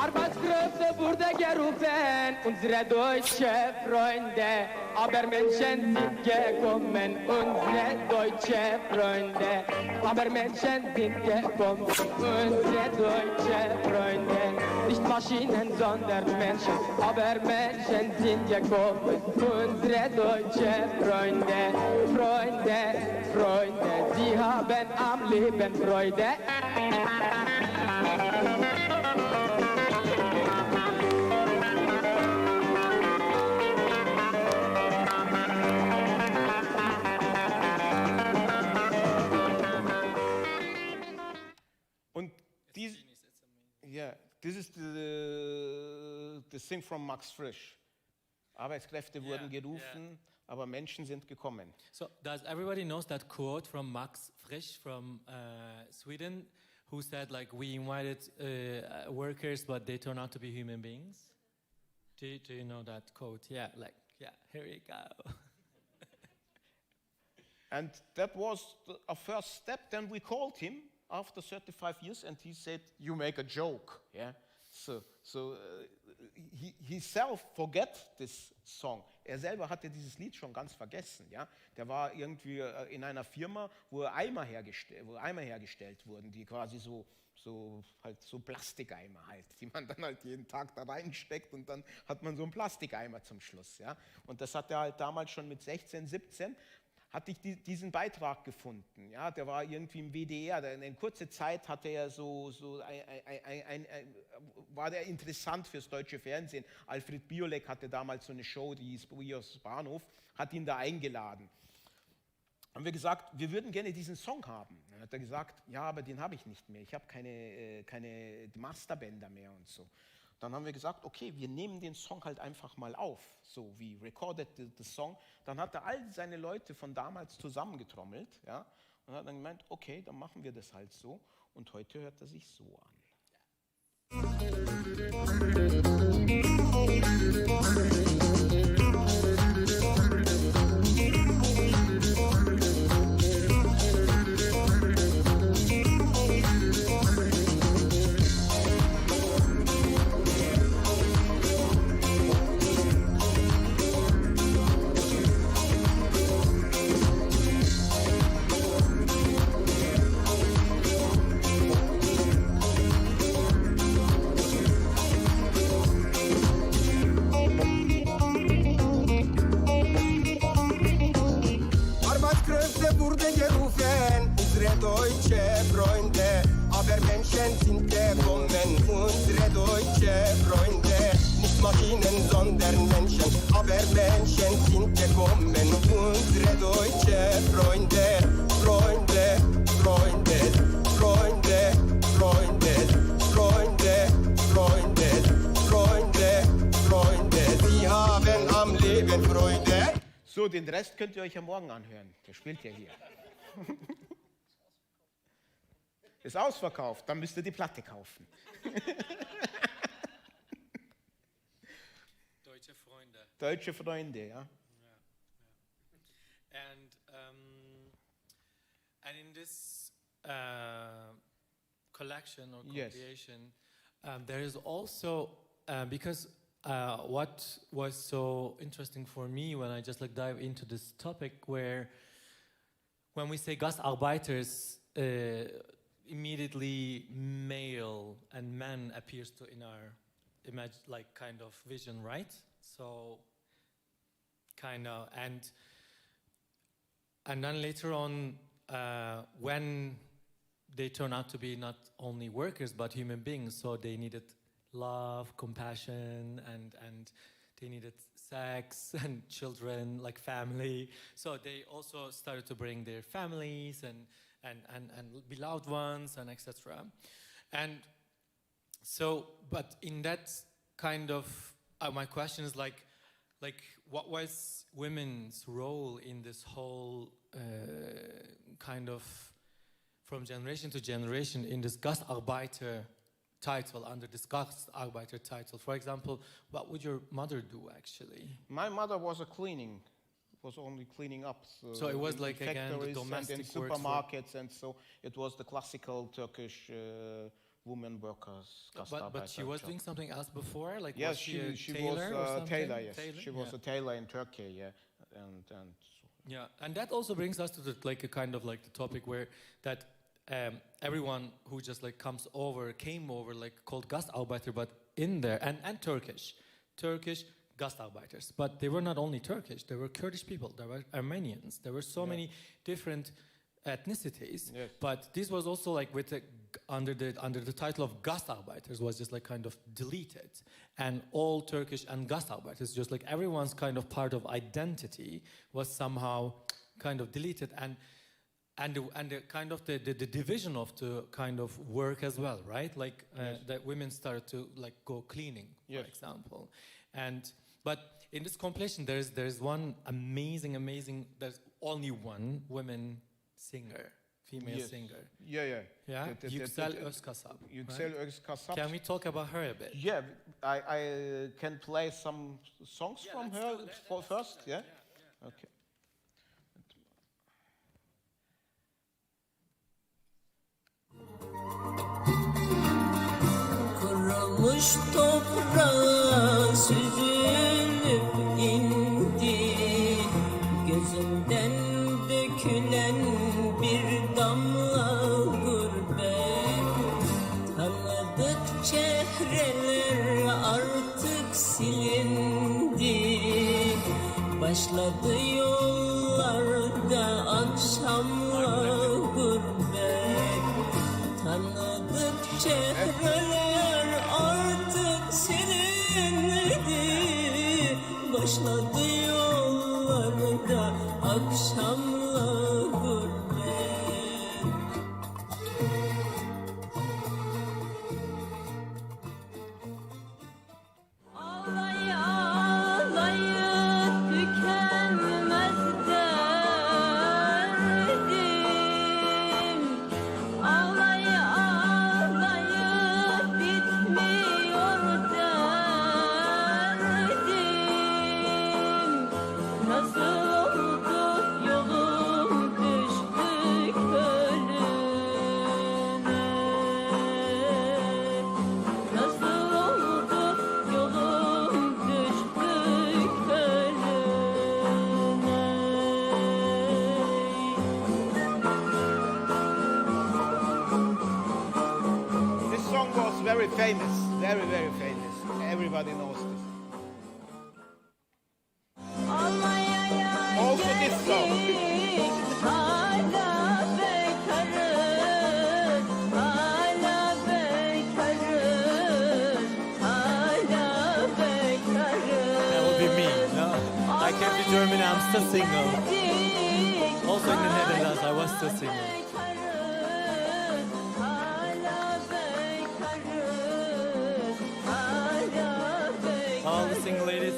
Arbeitsgruppe wurde gerufen, unsere deutsche Freunde. Aber Menschen sind gekommen, unsere deutsche Freunde. Aber Menschen sind gekommen, unsere deutsche Freunde. Nicht Maschinen, sondern Menschen. Aber Menschen sind gekommen, unsere deutsche Freunde. Freunde, Freunde, sie haben am Leben Freude. Und dies, yeah, this is the thing from Max Frisch. Arbeitskräfte wurden gerufen, aber Menschen sind gekommen. So does everybody knows that quote from Max Frisch from Sweden, who said like we invited workers, but they turn out to be human beings? Do you know that quote? Yeah, here you go. And that was a first step. Then we called him after 35 years, and he said, "You make a joke." Yeah. So he self forget this song. Selber hatte dieses Lied schon ganz vergessen. Ja, der war irgendwie in einer Firma, wo Eimer hergestellt wurden, die quasi so Plastikeimer halt, die man dann halt jeden Tag da reinsteckt und dann hat man so einen Plastikeimer zum Schluss. Ja, und das hat er halt damals schon mit 16, 17. Hatte ich diesen Beitrag gefunden. Ja, der war irgendwie im WDR. In kurzer Zeit hatte er war der interessant fürs deutsche Fernsehen. Alfred Biolek hatte damals so eine Show, die hieß Bios Bahnhof, hat ihn da eingeladen. Haben wir gesagt, wir würden gerne diesen Song haben. Dann hat er gesagt, ja, aber den habe ich nicht mehr. Ich habe keine Masterbänder mehr und so. Dann haben wir gesagt, okay, wir nehmen den Song halt einfach mal auf, so wie recorded the song. Dann hat er all seine Leute von damals zusammengetrommelt, ja, und hat dann gemeint, okay, dann machen wir das halt so. Und heute hört er sich so an. Deutsche Freunde, aber Menschen sind gekommen, unsere deutsche Freunde. Nicht Maschinen, sondern Menschen, aber Menschen sind gekommen, unsere deutsche Freunde. Freunde, Freunde, Freunde, Freunde, Freunde, Freunde, Freunde, Freunde, sie haben am Leben Freude. So, den Rest könnt ihr euch ja morgen anhören, der spielt ja hier. Ist ausverkauft, dann müsst ihr die Platte kaufen. Deutsche Freunde. Deutsche Freunde, ja. And in this collection or creation, there is also because what was so interesting for me when I just dive into this topic, where when we say Gastarbeiters, immediately male and man appears to in our kind of vision, right? So kind of, and then later on, when they turn out to be not only workers but human beings, so they needed love, compassion, and they needed sex and children, like family. So they also started to bring their families and beloved ones and etc. And so, but in that kind of, my question is like what was women's role in this whole kind of from generation to generation in this Gastarbeiter title, under this Gastarbeiter title? For example, what would your mother do actually? My mother was only cleaning up. So it was again the domestic and in supermarkets, and so it was the classical Turkish women workers, But Gastarbeiter she was job. doing something else before? Like, Yes, was she a she tailor or was a something? tailor, yes. Tailor? She was Yeah. a tailor in Turkey, yeah. And Yeah, and that also brings us to the, like a kind of like the topic where that everyone who just like came over like called Gastarbeiter, but in there and Turkish Gastarbeiters, but they were not only Turkish, they were Kurdish people, there were Armenians, there were so many different ethnicities, Yes. but this was also like with the, under the title of Gastarbeiters was just like kind of deleted, and all Turkish and Gastarbeiters, just like everyone's kind of part of identity was somehow kind of deleted, and the kind of the division of the kind of work as well, right? Like that women started to like go cleaning, for example, but in this compilation there's one amazing, there's only one woman singer, female singer. yeah. Yeah, Yüksel Özkasap. Yüksel Özkasap. Can we talk about her a bit? Yeah, I can play some songs from her first, yeah? Okay. Kurumuş toprağa süzülüp indi, gözümden dökülen bir damla gurbet. Tanıdık çehreler artık silindi, başladı yollarda akşamla gurbet. Tanıdık çehreler artık silindi, başladı yollarda akşamla gurbet. Ağlay ağlayıp tükenmez derdim. Ağlay ağlayıp bitmiyor derdim. Nasıl oldu yolum düştük ölüme. Nasıl oldu yolum düştük ölüme. This song was very famous, very famous. Everybody knows this. Almanya'ya Also this song. geldik, hala bekarız, hala bekarız, hala bekarız. That would be me, no? I came to Germany, I'm still single. Also in the Netherlands, I was still single. Bekarız, hala bekarız, hala bekarız. All the single ladies,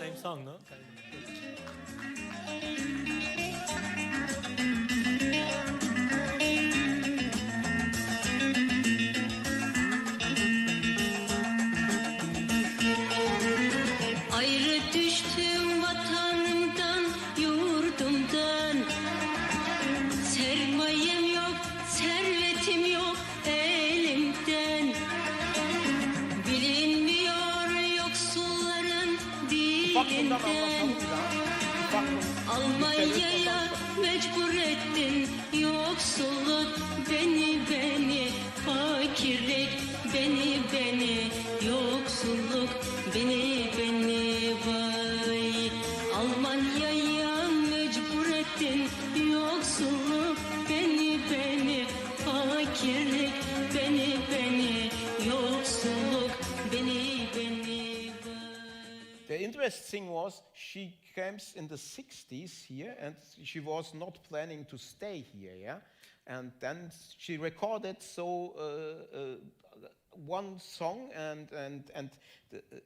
same song, no? Ayrı düştüm vatanımdan, yurdumdan. Sermayem yok, servetim yok elimden. Bilinmiyor yoksulların dilinden. Almanya'ya mecbur ettin yoksulluk beni, fakirlik beni, yoksulluk beni, vay. Almanya'ya mecbur ettin yoksulluk beni, fakirlik beni, yoksulluk beni, vay. The interesting was she comes in the 60s here, and she was not planning to stay here, yeah? And then she recorded one song, and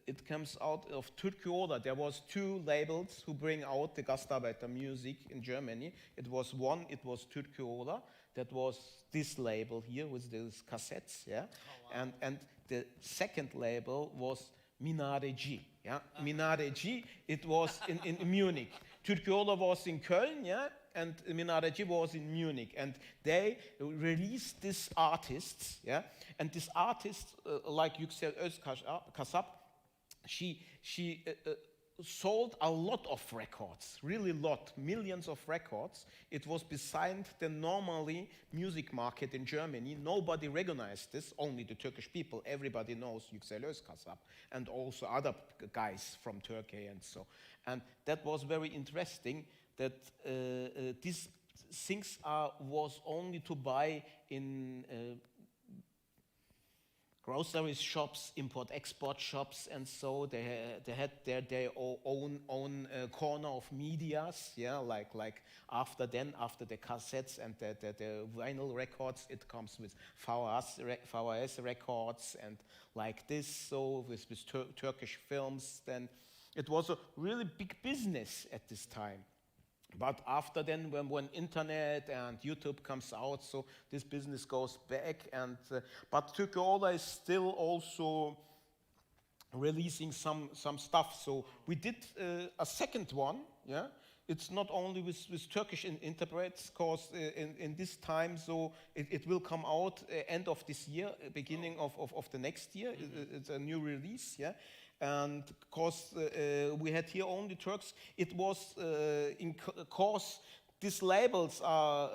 it comes out of Türkü. There was two labels who bring out the Gastarbeiter music in Germany. It was Türkü. That was this label here with these cassettes, yeah? Oh, wow. And the second label was Minareci, yeah? Minareci, it was in Munich. Türkü was in Köln, yeah? and Minareci was in Munich, and they released these artists, yeah, and this artist, like Yüksel Özkasap, she sold a lot of records, really lot, millions of records. It was beside the normally music market in Germany. Nobody recognized this, only the Turkish people. Everybody knows Yüksel Özkasap and also other guys from Turkey and so. And that was very interesting that these things was only to buy in grocery shops, import-export shops, and so they had their own corner of medias, yeah, like after the cassettes and the vinyl records, it comes with VHS records and like this, so with Turkish films. Then it was a really big business at this time. But after then, when internet and YouTube comes out, so this business goes back. And but Türkoğlu is still also releasing some stuff. So we did a second one. Yeah, it's not only with Turkish interprets, cause in this time, so it will come out end of this year, beginning of the next year. It's a new release. Yeah. And because we had here only Turks, it was because these labels are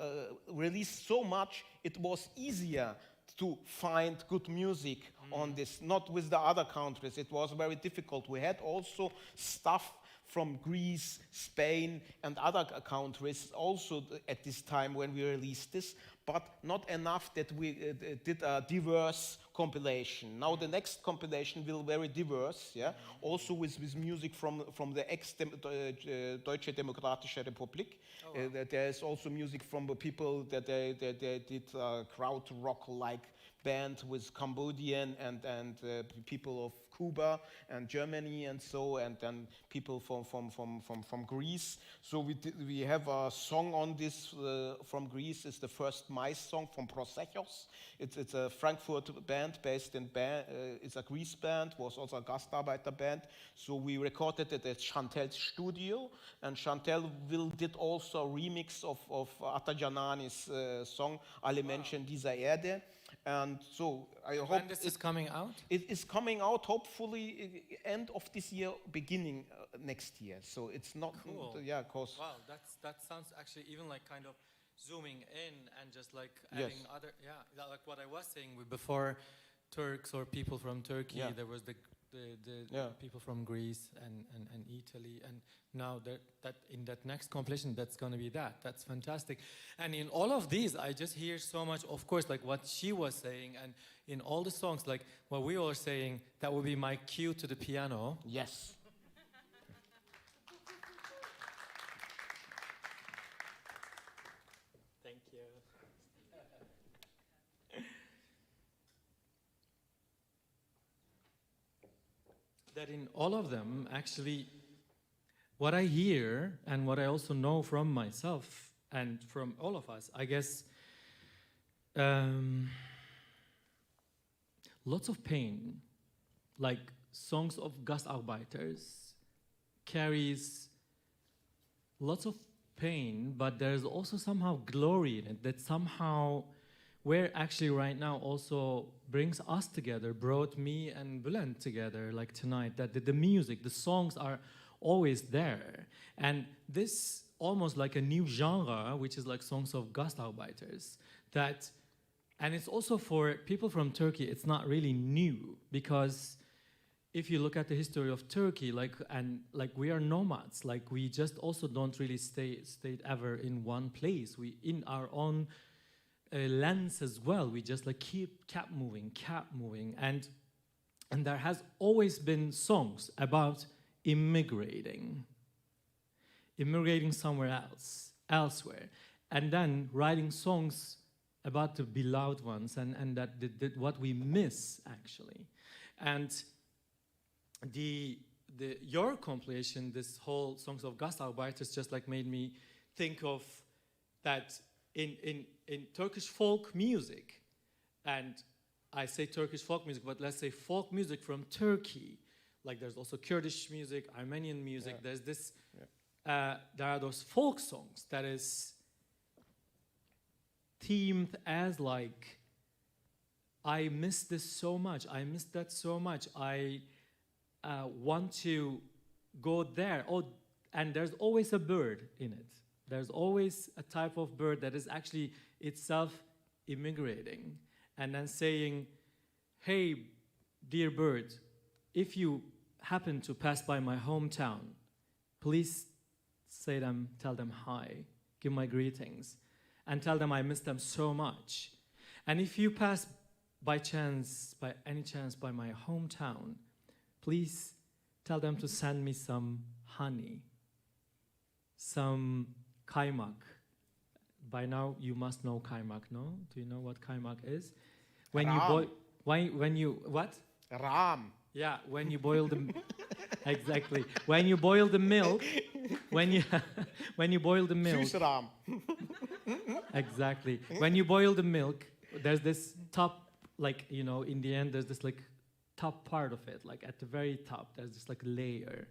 released so much, it was easier to find good music on this, not with the other countries. It was very difficult. We had also stuff from Greece, Spain, and other countries also at this time when we released this, but not enough that we did a diverse compilation. Now the next compilation will be very diverse, yeah, also with music from the ex-Deutsche Demokratische Republik. Oh, wow. There is also music from the people that they did crowd rock like band with Cambodian and people of Cuba and Germany and so, and then people from Greece. So we have a song on this from Greece. It's the first mice song from Prosechos. It's a Frankfurt band based in it's a Greece band, was also a Gastarbeiter band. So we recorded it at Chantel's studio, and Chantel did also a remix of Atajanani's song Alle Menschen dieser Erde. And so I hope when this is coming out? It is coming out hopefully end of this year, beginning next year. So it's not cool. Yeah, cause wow, that sounds actually even like kind of zooming in and just like adding other like what I was saying before Turks or people from Turkey. There was the people from Greece and Italy, and now that in that next compilation that's going to be that's fantastic. And in all of these I just hear so much, of course, like what she was saying, and in all the songs like what we were saying, that would be my cue to the piano. Yes. Thank you. That in all of them, actually, what I hear and what I also know from myself and from all of us, I guess, lots of pain, like Songs of Gastarbeiters carries lots of pain, but there's also somehow glory in it, that somehow where actually right now also brings us together, brought me and Bülent together, like tonight, that the music, the songs are always there. And this almost like a new genre, which is like Songs of Gastarbeiters, and it's also for people from Turkey, it's not really new, because if you look at the history of Turkey, like we are nomads, like we just also don't really stay ever in one place. We in our own lens as well, we just like kept moving, and there has always been songs about immigrating somewhere elsewhere, and then writing songs about the beloved ones and that what we miss actually. And your compilation, this whole Songs of Gastarbeiters, just like made me think of that in Turkish folk music, and I say Turkish folk music, but let's say folk music from Turkey, like there's also Kurdish music, Armenian music, there's this there are those folk songs that is themed as like, I miss this so much, I miss that so much, I want to go there. Oh, and there's always a bird in it. There's always a type of bird that is actually itself immigrating and then saying, hey, dear bird, if you happen to pass by my hometown, please tell them hi, give my greetings, and tell them I miss them so much. And if you pass by any chance by my hometown, please tell them to send me some honey, some kaymak. By now you must know kaymak, no? Do you know what kaymak is? When you boil, when you what? Ram. Yeah, when you boil the exactly. When you boil the milk, when you boil the milk. Süß Ram. Exactly. When you boil the milk, there's this top, like, you know, in the end, there's this like top part of it, like at the very top, there's this like layer.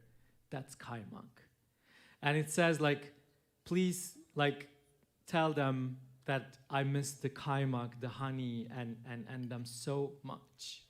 That's kaymak. And it says like, please like tell them that I miss the kaymak, the honey, and them so much.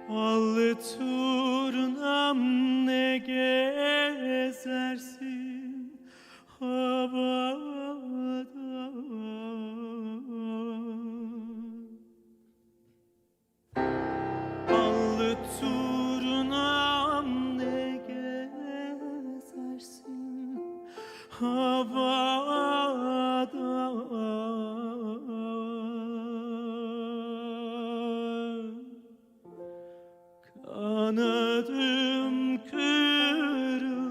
Allı turnam ne gezersin havada, allı turnam ne gezersin havada. Kanadım kırıldı,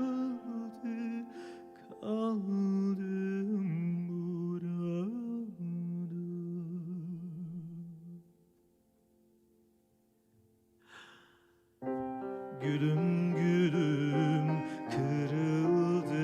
kaldım burada. Gülüm gülüm kırıldı,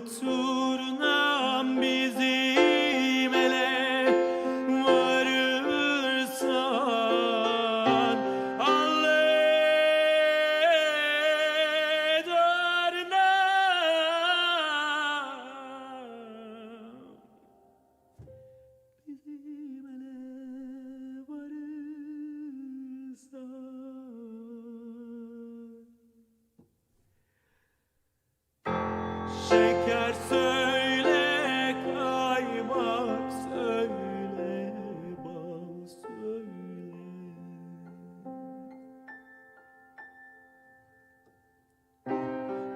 turnam bizim ele varırsan şeker söyle, kaymak söyle, bal söyle.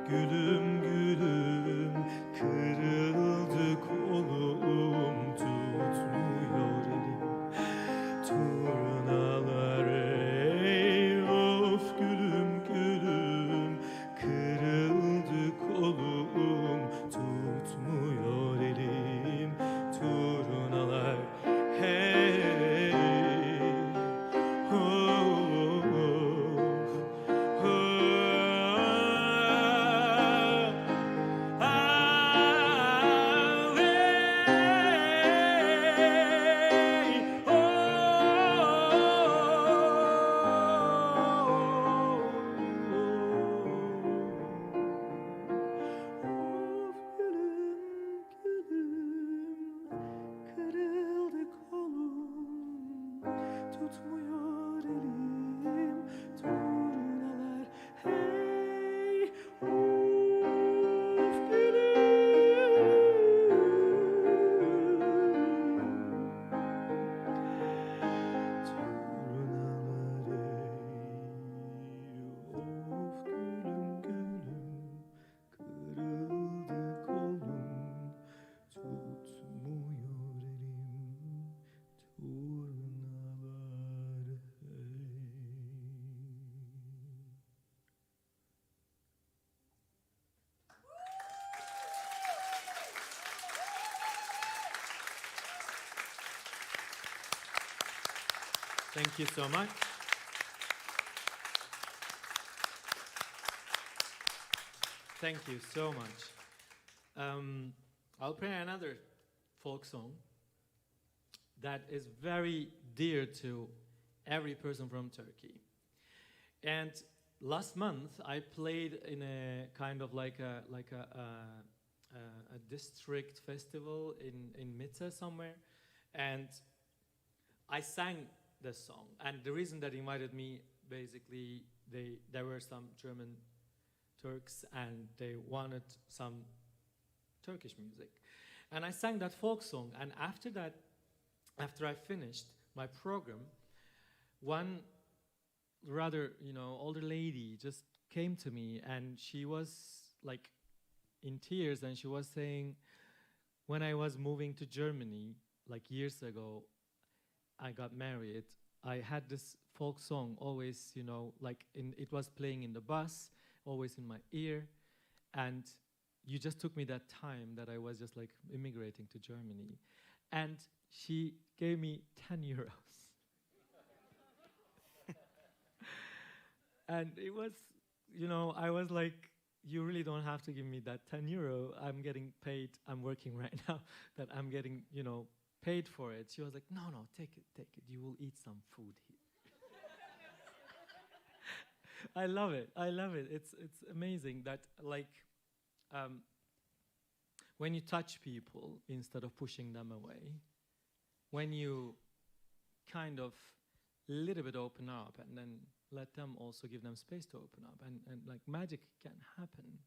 Gülüm gülüm, kırıldı kolum, tutmuyor elim turnalar ey. Of gülüm gülüm, kırıldı kolum, tutmuyor elim turnalar hey. Of, kırıldı kolum, tutmuyor elim turnalar hey. Of Thank you so much. Thank you so much. I'll play another folk song that is very dear to every person from Turkey. And last month I played in a kind of like a district festival in Meze somewhere, and I sang this song. And the reason that invited me, basically, there were some German Turks and they wanted some Turkish music. And I sang that folk song, and after that, after I finished my program, one rather, older lady just came to me, and she was like in tears, and she was saying, when I was moving to Germany, like years ago, I got married, I had this folk song always, it was playing in the bus, always in my ear, and you just took me that time that I was just like immigrating to Germany. And she gave me 10 euros. And it was, I was like, you really don't have to give me that 10 euro. I'm getting paid, I'm working right now, that I'm getting, paid for it. She was like, no, take it. You will eat some food here. I love it. It's amazing that when you touch people instead of pushing them away, when you kind of a little bit open up and then let them also give them space to open up, and like magic can happen.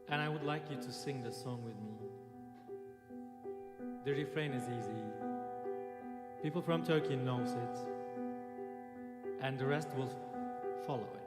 And I would like you to sing the song with me. The refrain is easy. People from Turkey knows it, and the rest will follow it.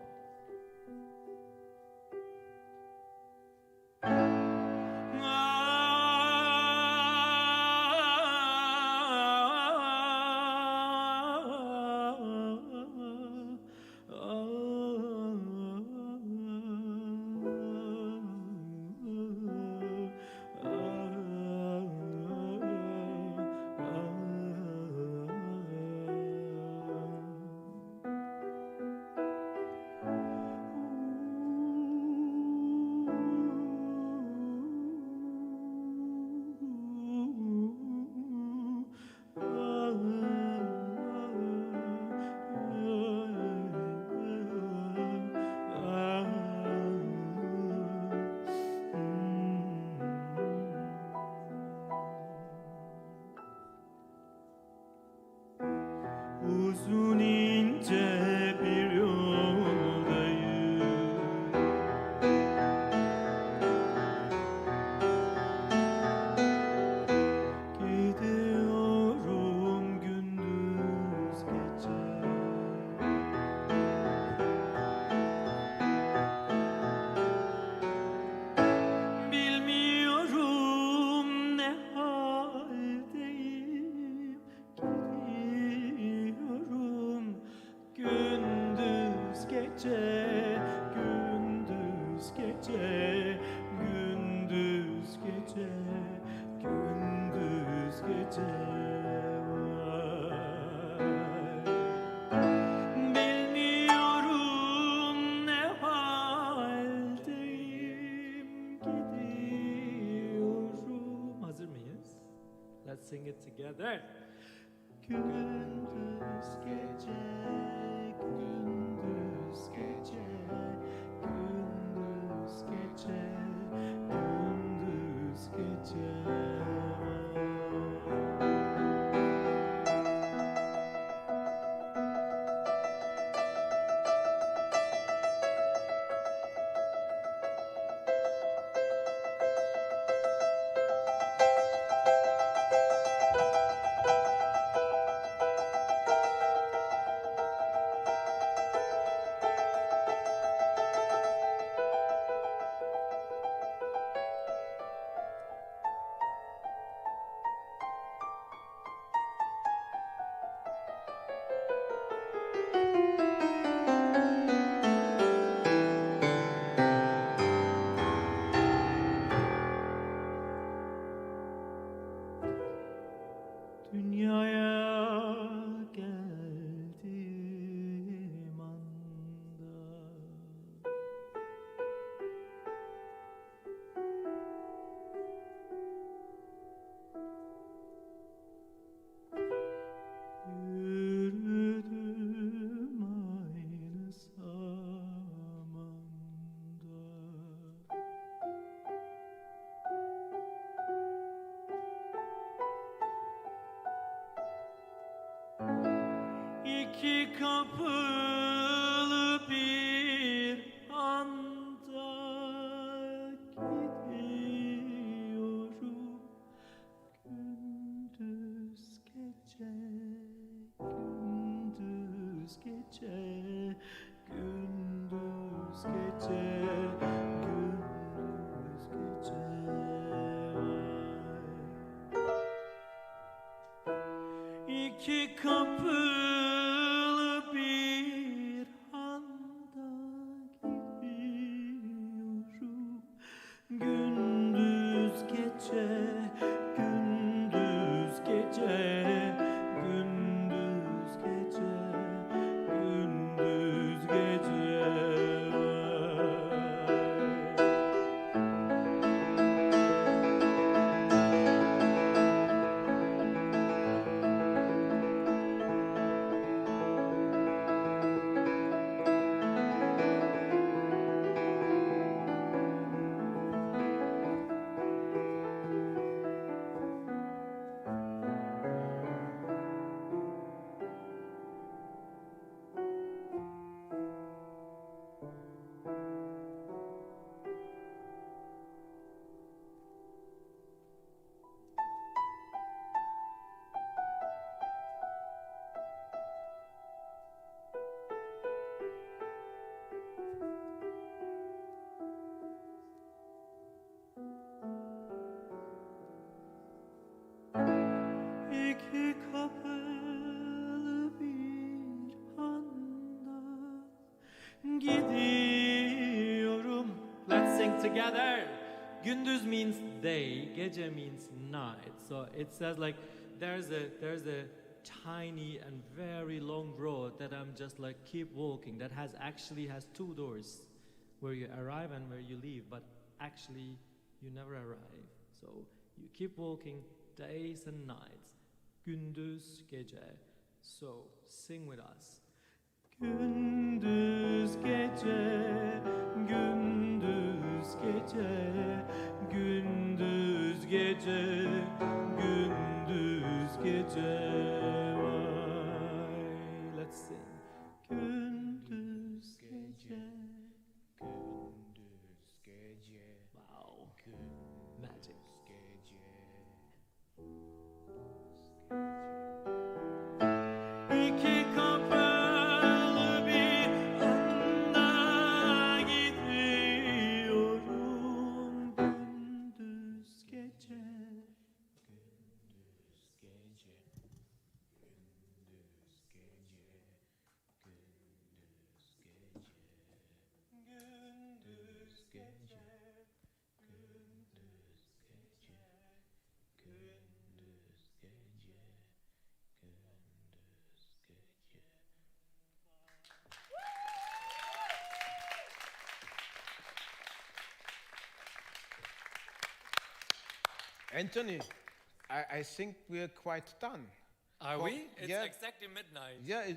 Uzun ince bir yoldayım. Gidiyorum gündüz gece. Bilmiyorum ne haldeyim. Gidiyorum gündüz gece, gündüz gece, gündüz gece, gündüz gece. Bilmiyorum ne haldeyim. Gidiyorum. Hazır mıyız? Let's sing it together. Gündüz gece, gündüz gece, gündüz gece, gündüz gece. Dünyaya geldiğim anda yürüdüm aynı zamanda. İki kapılı bir anda gidiyorum gündüz gece, gündüz gece, gündüz gece, gündüz gece. İki kapılı bir anda gidiyorum gündüz gece, gündüz gece, gündüz gece, gündüz gece. İki kapılı bir anda gidiyorum. Let's sing together. Gündüz means day, gece means night. So it says like there's a tiny and very long road that I'm just like keep walking that actually has two doors where you arrive and where you leave, but actually you never arrive. So you keep walking days and nights. Gündüz gece. So sing with us. Gündüz gece, gündüz gece, gündüz gece, gündüz gece. Vay. Anthony, I think we're quite done. Are Well, we? It's yeah. exactly midnight. Yeah,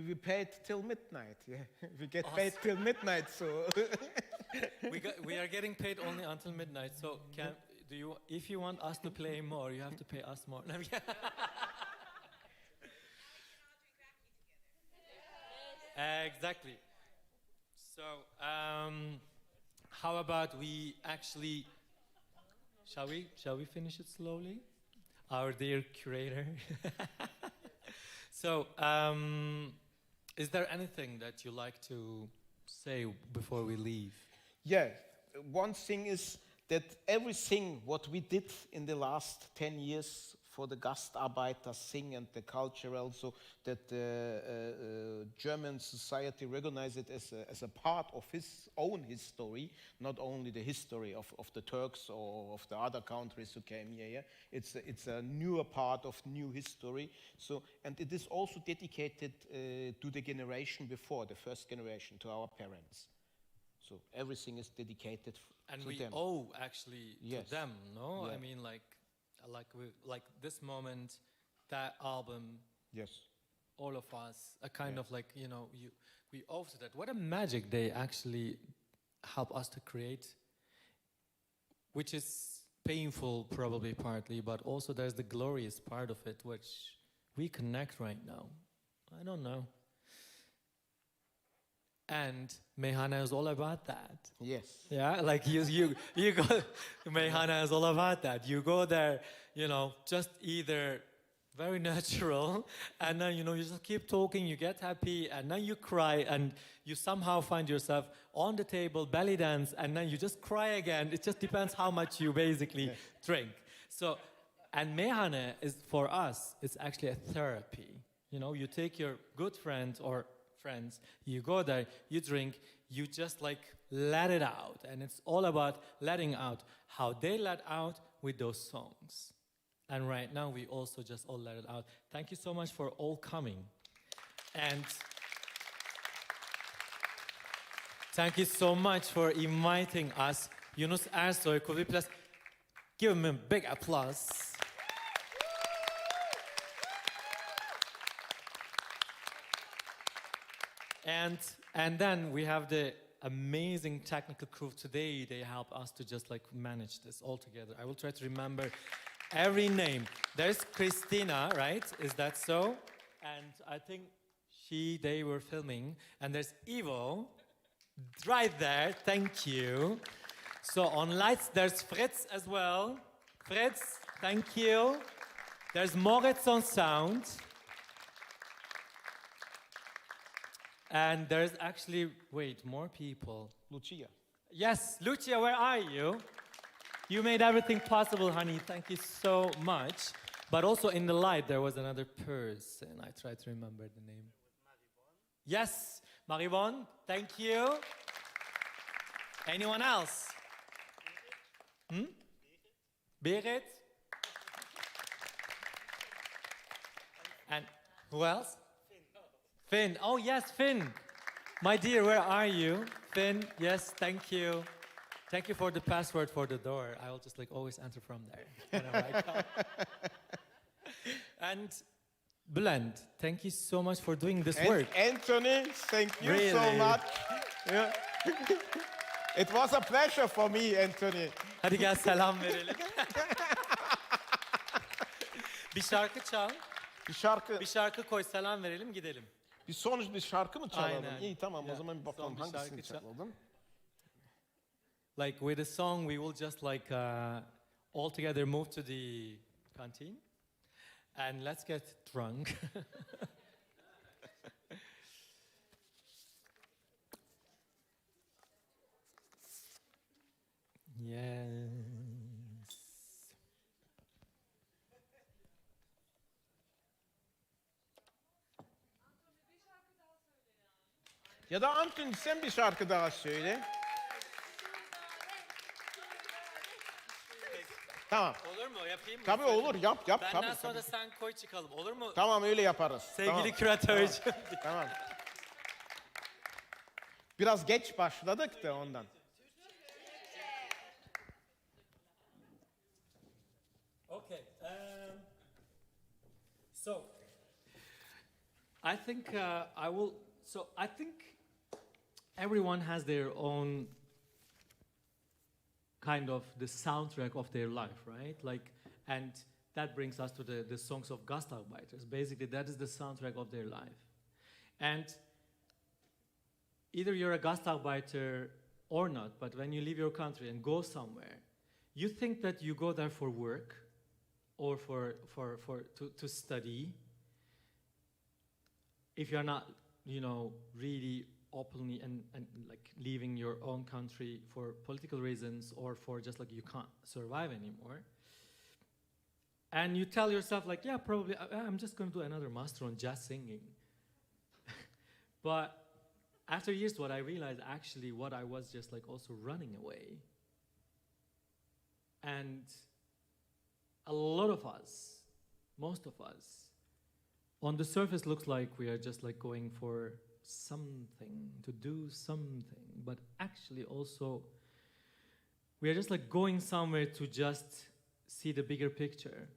we paid till midnight. Yeah. We get paid till midnight, so. We are getting paid only until midnight. So if you want us to play more, you have to pay us more. Exactly. So how about we actually shall we finish it slowly? Our dear curator. So is there anything that you like to say before we leave? Yeah, one thing is that everything what we did in the last 10 years for the Gastarbeiter thing and the culture also, that the German society recognize it as a part of his own history, not only the history of the Turks or of the other countries who came here. Yeah? It's a newer part of new history. So, and it is also dedicated to the generation before, the first generation, to our parents. So everything is dedicated and to we them. owe actually Yes. to them, no? Yeah. I mean, like this moment, that album, Yes. all of us, a kind of like, you know, we owe to that. What a magic they actually help us to create, which is painful probably partly, but also there's the glorious part of it, which we connect right now. I don't know. And Meyhane is all about that. Yes. Yeah, like you go, Meyhane is all about that. You go there, you know, just either very natural, and then, you know, you just keep talking, you get happy, and then you cry, and you somehow find yourself on the table, belly dance, and then you just cry again. It just depends how much you basically drink. So, and Meyhane is, for us, it's actually a therapy. You know, you take your good friend or friends, you go there, you drink, you just like let it out. And it's all about letting out. How they let out with those songs. And right now we also just all let it out. Thank you so much for all coming. And thank you so much for inviting us. Yunus Ersoy, could we please give him a big applause? And then we have the amazing technical crew today. They help us to just like manage this all together. I will try to remember every name. There's Christina, right? Is that so? And I think they were filming. And there's Ivo, right there. Thank you. So on lights, there's Fritz as well. Fritz, thank you. There's Moritz on sound. And there's actually, wait, more people. Lucia. Yes, Lucia, where are you? You made everything possible, honey. Thank you so much. But also in the light, there was another person. I tried to remember the name. Yes, Maribon, thank you. Anyone else? Berit? And who else? Finn. Oh, yes, Finn. My dear, where are you? Finn, yes, thank you. Thank you for the password for the door. I'll just like always enter from there whenever I come. And Bülent, thank you so much for doing this work. Anthony, thank you so Really? much. Yeah. It was a pleasure for me, Anthony. Hadi gel selam verelim. Bir şarkı çal. Bir şarkı koy, selam verelim, gidelim. Bir şarkı mı çalalım? Aynen. İyi tamam, Yeah. o zaman bir bakalım Son bir hangisini şarkı çal. çalalım. Like with a song, we will just like all together move to the canteen and let's get drunk. Yes. Ya da Anthony sen bir şarkı daha söyle. Tamam. Olur mu? Yapayım mı? Tabii olur, yap Benden tabii. sonra da sen koy çıkalım. Olur mu? Tamam öyle yaparız. Sevgili küratörcüğüm. Tamam. Biraz geç başladık da ondan. So, I think I will. So, I think everyone has their own kind of the soundtrack of their life, right? Like, and that brings us to the Songs of Gastarbeiter. Basically, that is the soundtrack of their life. And either you're a Gastarbeiter or not, but when you leave your country and go somewhere, you think that you go there for work or to study. If you're not, you know, really openly and like leaving your own country for political reasons or for just like you can't survive anymore. And you tell yourself like, yeah, probably I'm just going to do another master on jazz singing. But after years, what I realized actually what I was just like also running away. And a lot of us, most of us, on the surface looks like we are just like going for something, to do something, but actually also we are just like going somewhere to just see the bigger picture.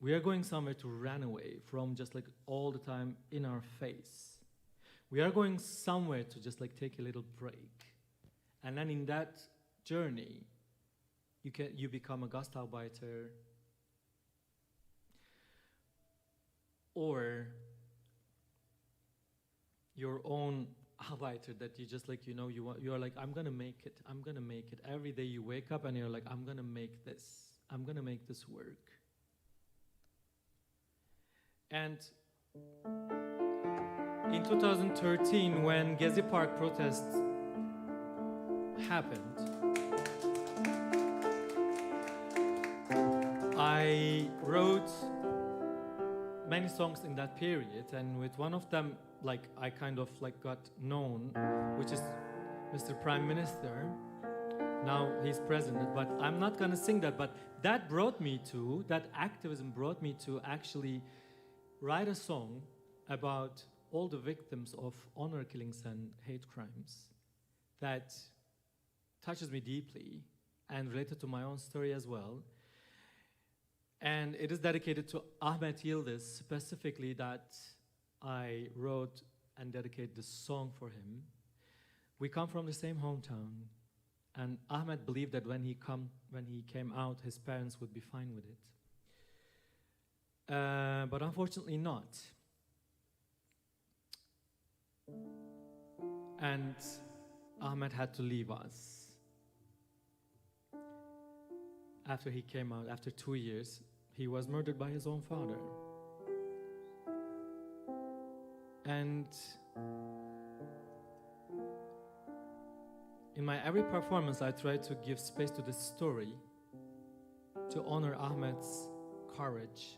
We are going somewhere to run away from just like all the time in our face. We are going somewhere to just like take a little break. And then in that journey, you become a Gastarbeiter, or your own Arbeiter that you just like, you know, you're like, I'm gonna make it. Every day you wake up and you're like, I'm gonna make this work. And in 2013, when Gezi Park protests happened, I wrote many songs in that period, and with one of them, like, I kind of like got known, which is Mr. Prime Minister. Now he's president, but I'm not gonna sing that, but that activism brought me to actually write a song about all the victims of honor killings and hate crimes that touches me deeply and related to my own story as well. And it is dedicated to Ahmet Yildiz, specifically, that I wrote and dedicated this song for him. We come from the same hometown, and Ahmet believed that when he came out, his parents would be fine with it. But unfortunately not. And Ahmet had to leave us. After he came out, after 2 years, he was murdered by his own father. And in my every performance, I try to give space to this story, to honor Ahmet's courage,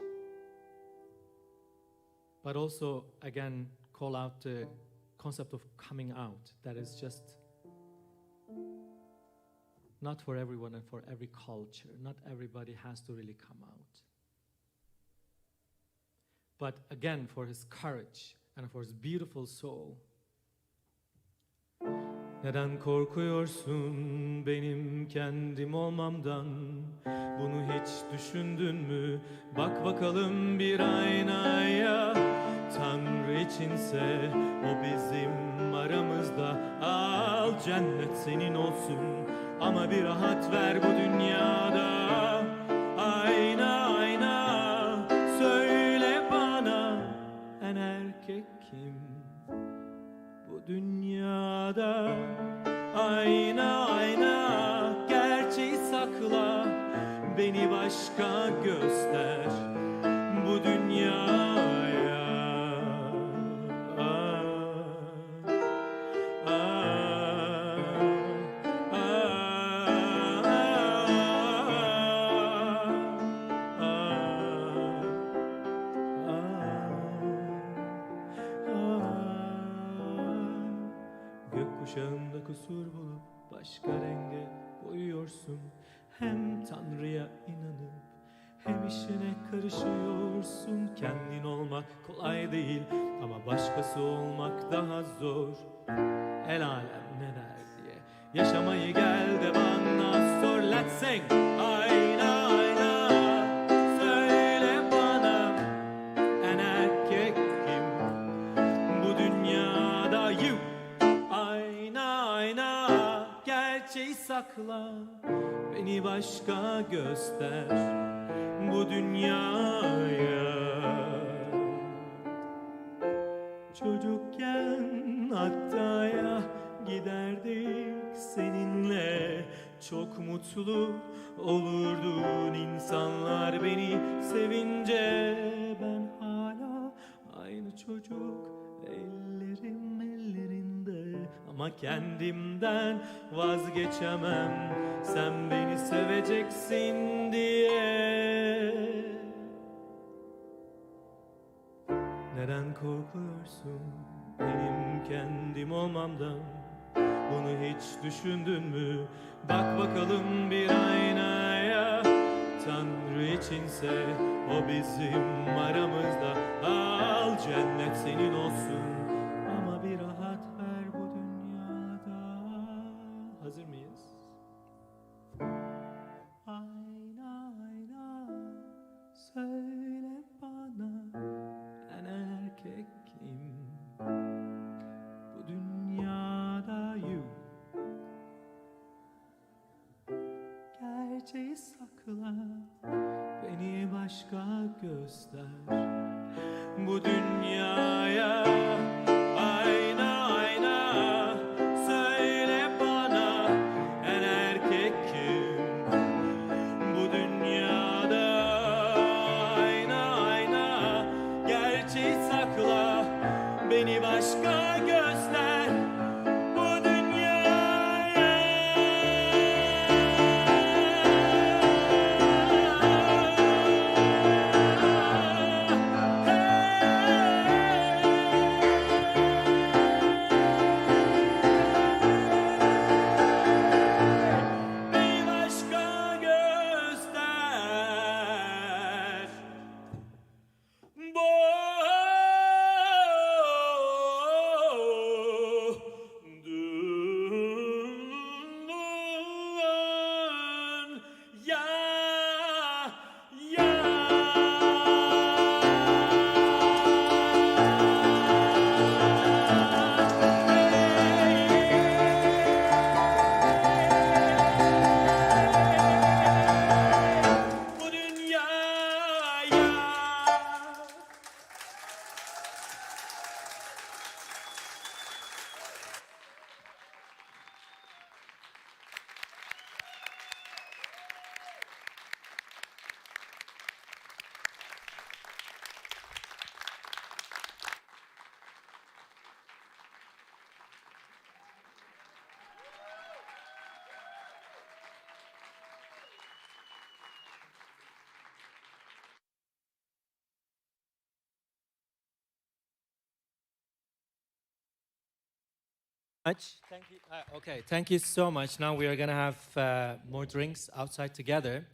but also, again, call out the concept of coming out. That is just not for everyone and for every culture. Not everybody has to really come out. But again, for his courage and for his beautiful soul. Neden korkuyorsun benim kendim olmamdan? Bunu hiç düşündün mü? Bak bakalım bir aynaya. Tanrı içinse o bizim aramızda. Al cennet senin olsun. Ama bir rahat ver bu dünyada. Ayna ayna söyle bana, en erkek kim bu dünyada? Ayna ayna gerçeği sakla, beni başka göster bu dünyaya. Gökkuşağında kusur bulup başka renge boyuyorsun. Hem Tanrı'ya inanıp hem işine karışıyorsun. Kendin olmak kolay değil ama başkası olmak daha zor. El alem ne der diye yaşamayı gel de bana sor. Let's sing. Ayna ayna söyle bana, sakla, beni başka göster bu dünyaya. Çocukken Hatta'ya giderdik seninle, çok mutlu olurdun, insanlar beni sevince. Ben hala aynı çocuk, ellerim ellerinde, ama kendimden vazgeçemem, sen beni seveceksin diye. Neden korkuyorsun benim kendim olmamdan? Bunu hiç düşündün mü? Bak bakalım bir aynaya. Tanrı içinse o bizim aramızda. Al cennet senin olsun, ama bir rahat ver bu dünyada. Hazır mıyız? Ayna ayna söyle bana, ben erkek kim? Bu dünyada you. Gerçeği sakla, beni başka göster bu dünyaya. Ayna ayna söyle bana, en erkek kim bu dünyada? Ayna ayna gerçeği sakla, beni başka göster bu dünyaya. Beni başka göster bu much. Thank you. Okay, thank you so much. Now we are gonna have more drinks outside together.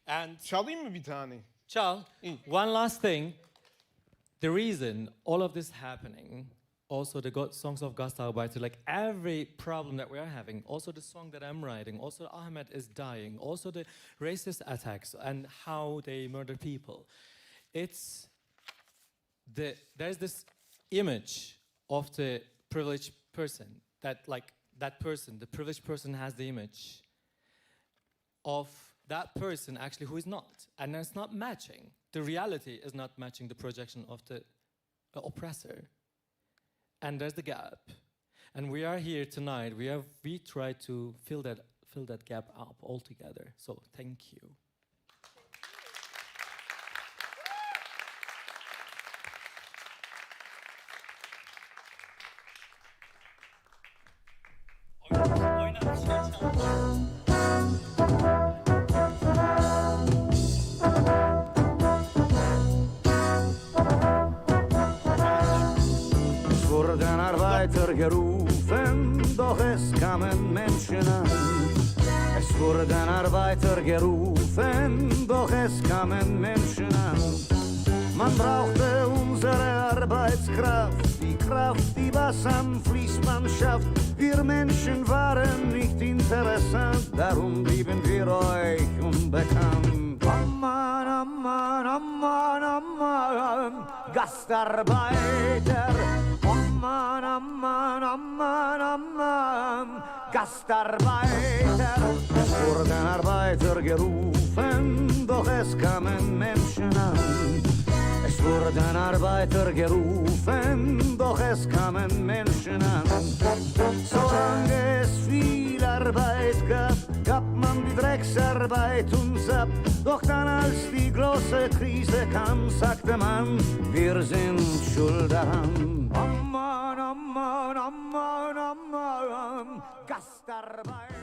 And Çalayım mı bir tane? Chal, one last thing. The reason all of this happening, also the Songs of Gastarbeiter, like every problem that we are having, also the song that I'm writing, also Ahmed is dying, also the racist attacks and how they murder people. There's this image of the privileged person that, like, that person, the privileged person has the image of that person actually who is not, and it's not matching. The reality is not matching the projection of the oppressor, and there's the gap. And we are here tonight. We try to fill that gap up altogether. So thank you. Gerufen, doch es kamen Menschen an. Es wurden Arbeiter gerufen, doch es kamen Menschen an. Man brauchte unsere Arbeitskraft, die Kraft, die was am Fließband schafft. Wir Menschen waren nicht interessant, darum blieben wir euch unbekannt. Amman, Amman, Amman, Amman, Gastarbeiter. Amman, Amman, Amman, Amman, Gastarbeiter. Es wurden Arbeiter gerufen, doch es kamen Menschen an. Es wurden Arbeiter gerufen, doch es kamen Menschen an. Solange es viel Arbeit gab, gab man die Drecksarbeit uns ab. Doch dann, als die große Krise kam, sagte man, wir sind schuld daran. Amman, Amman, Amman, Amman, Gastarbeit.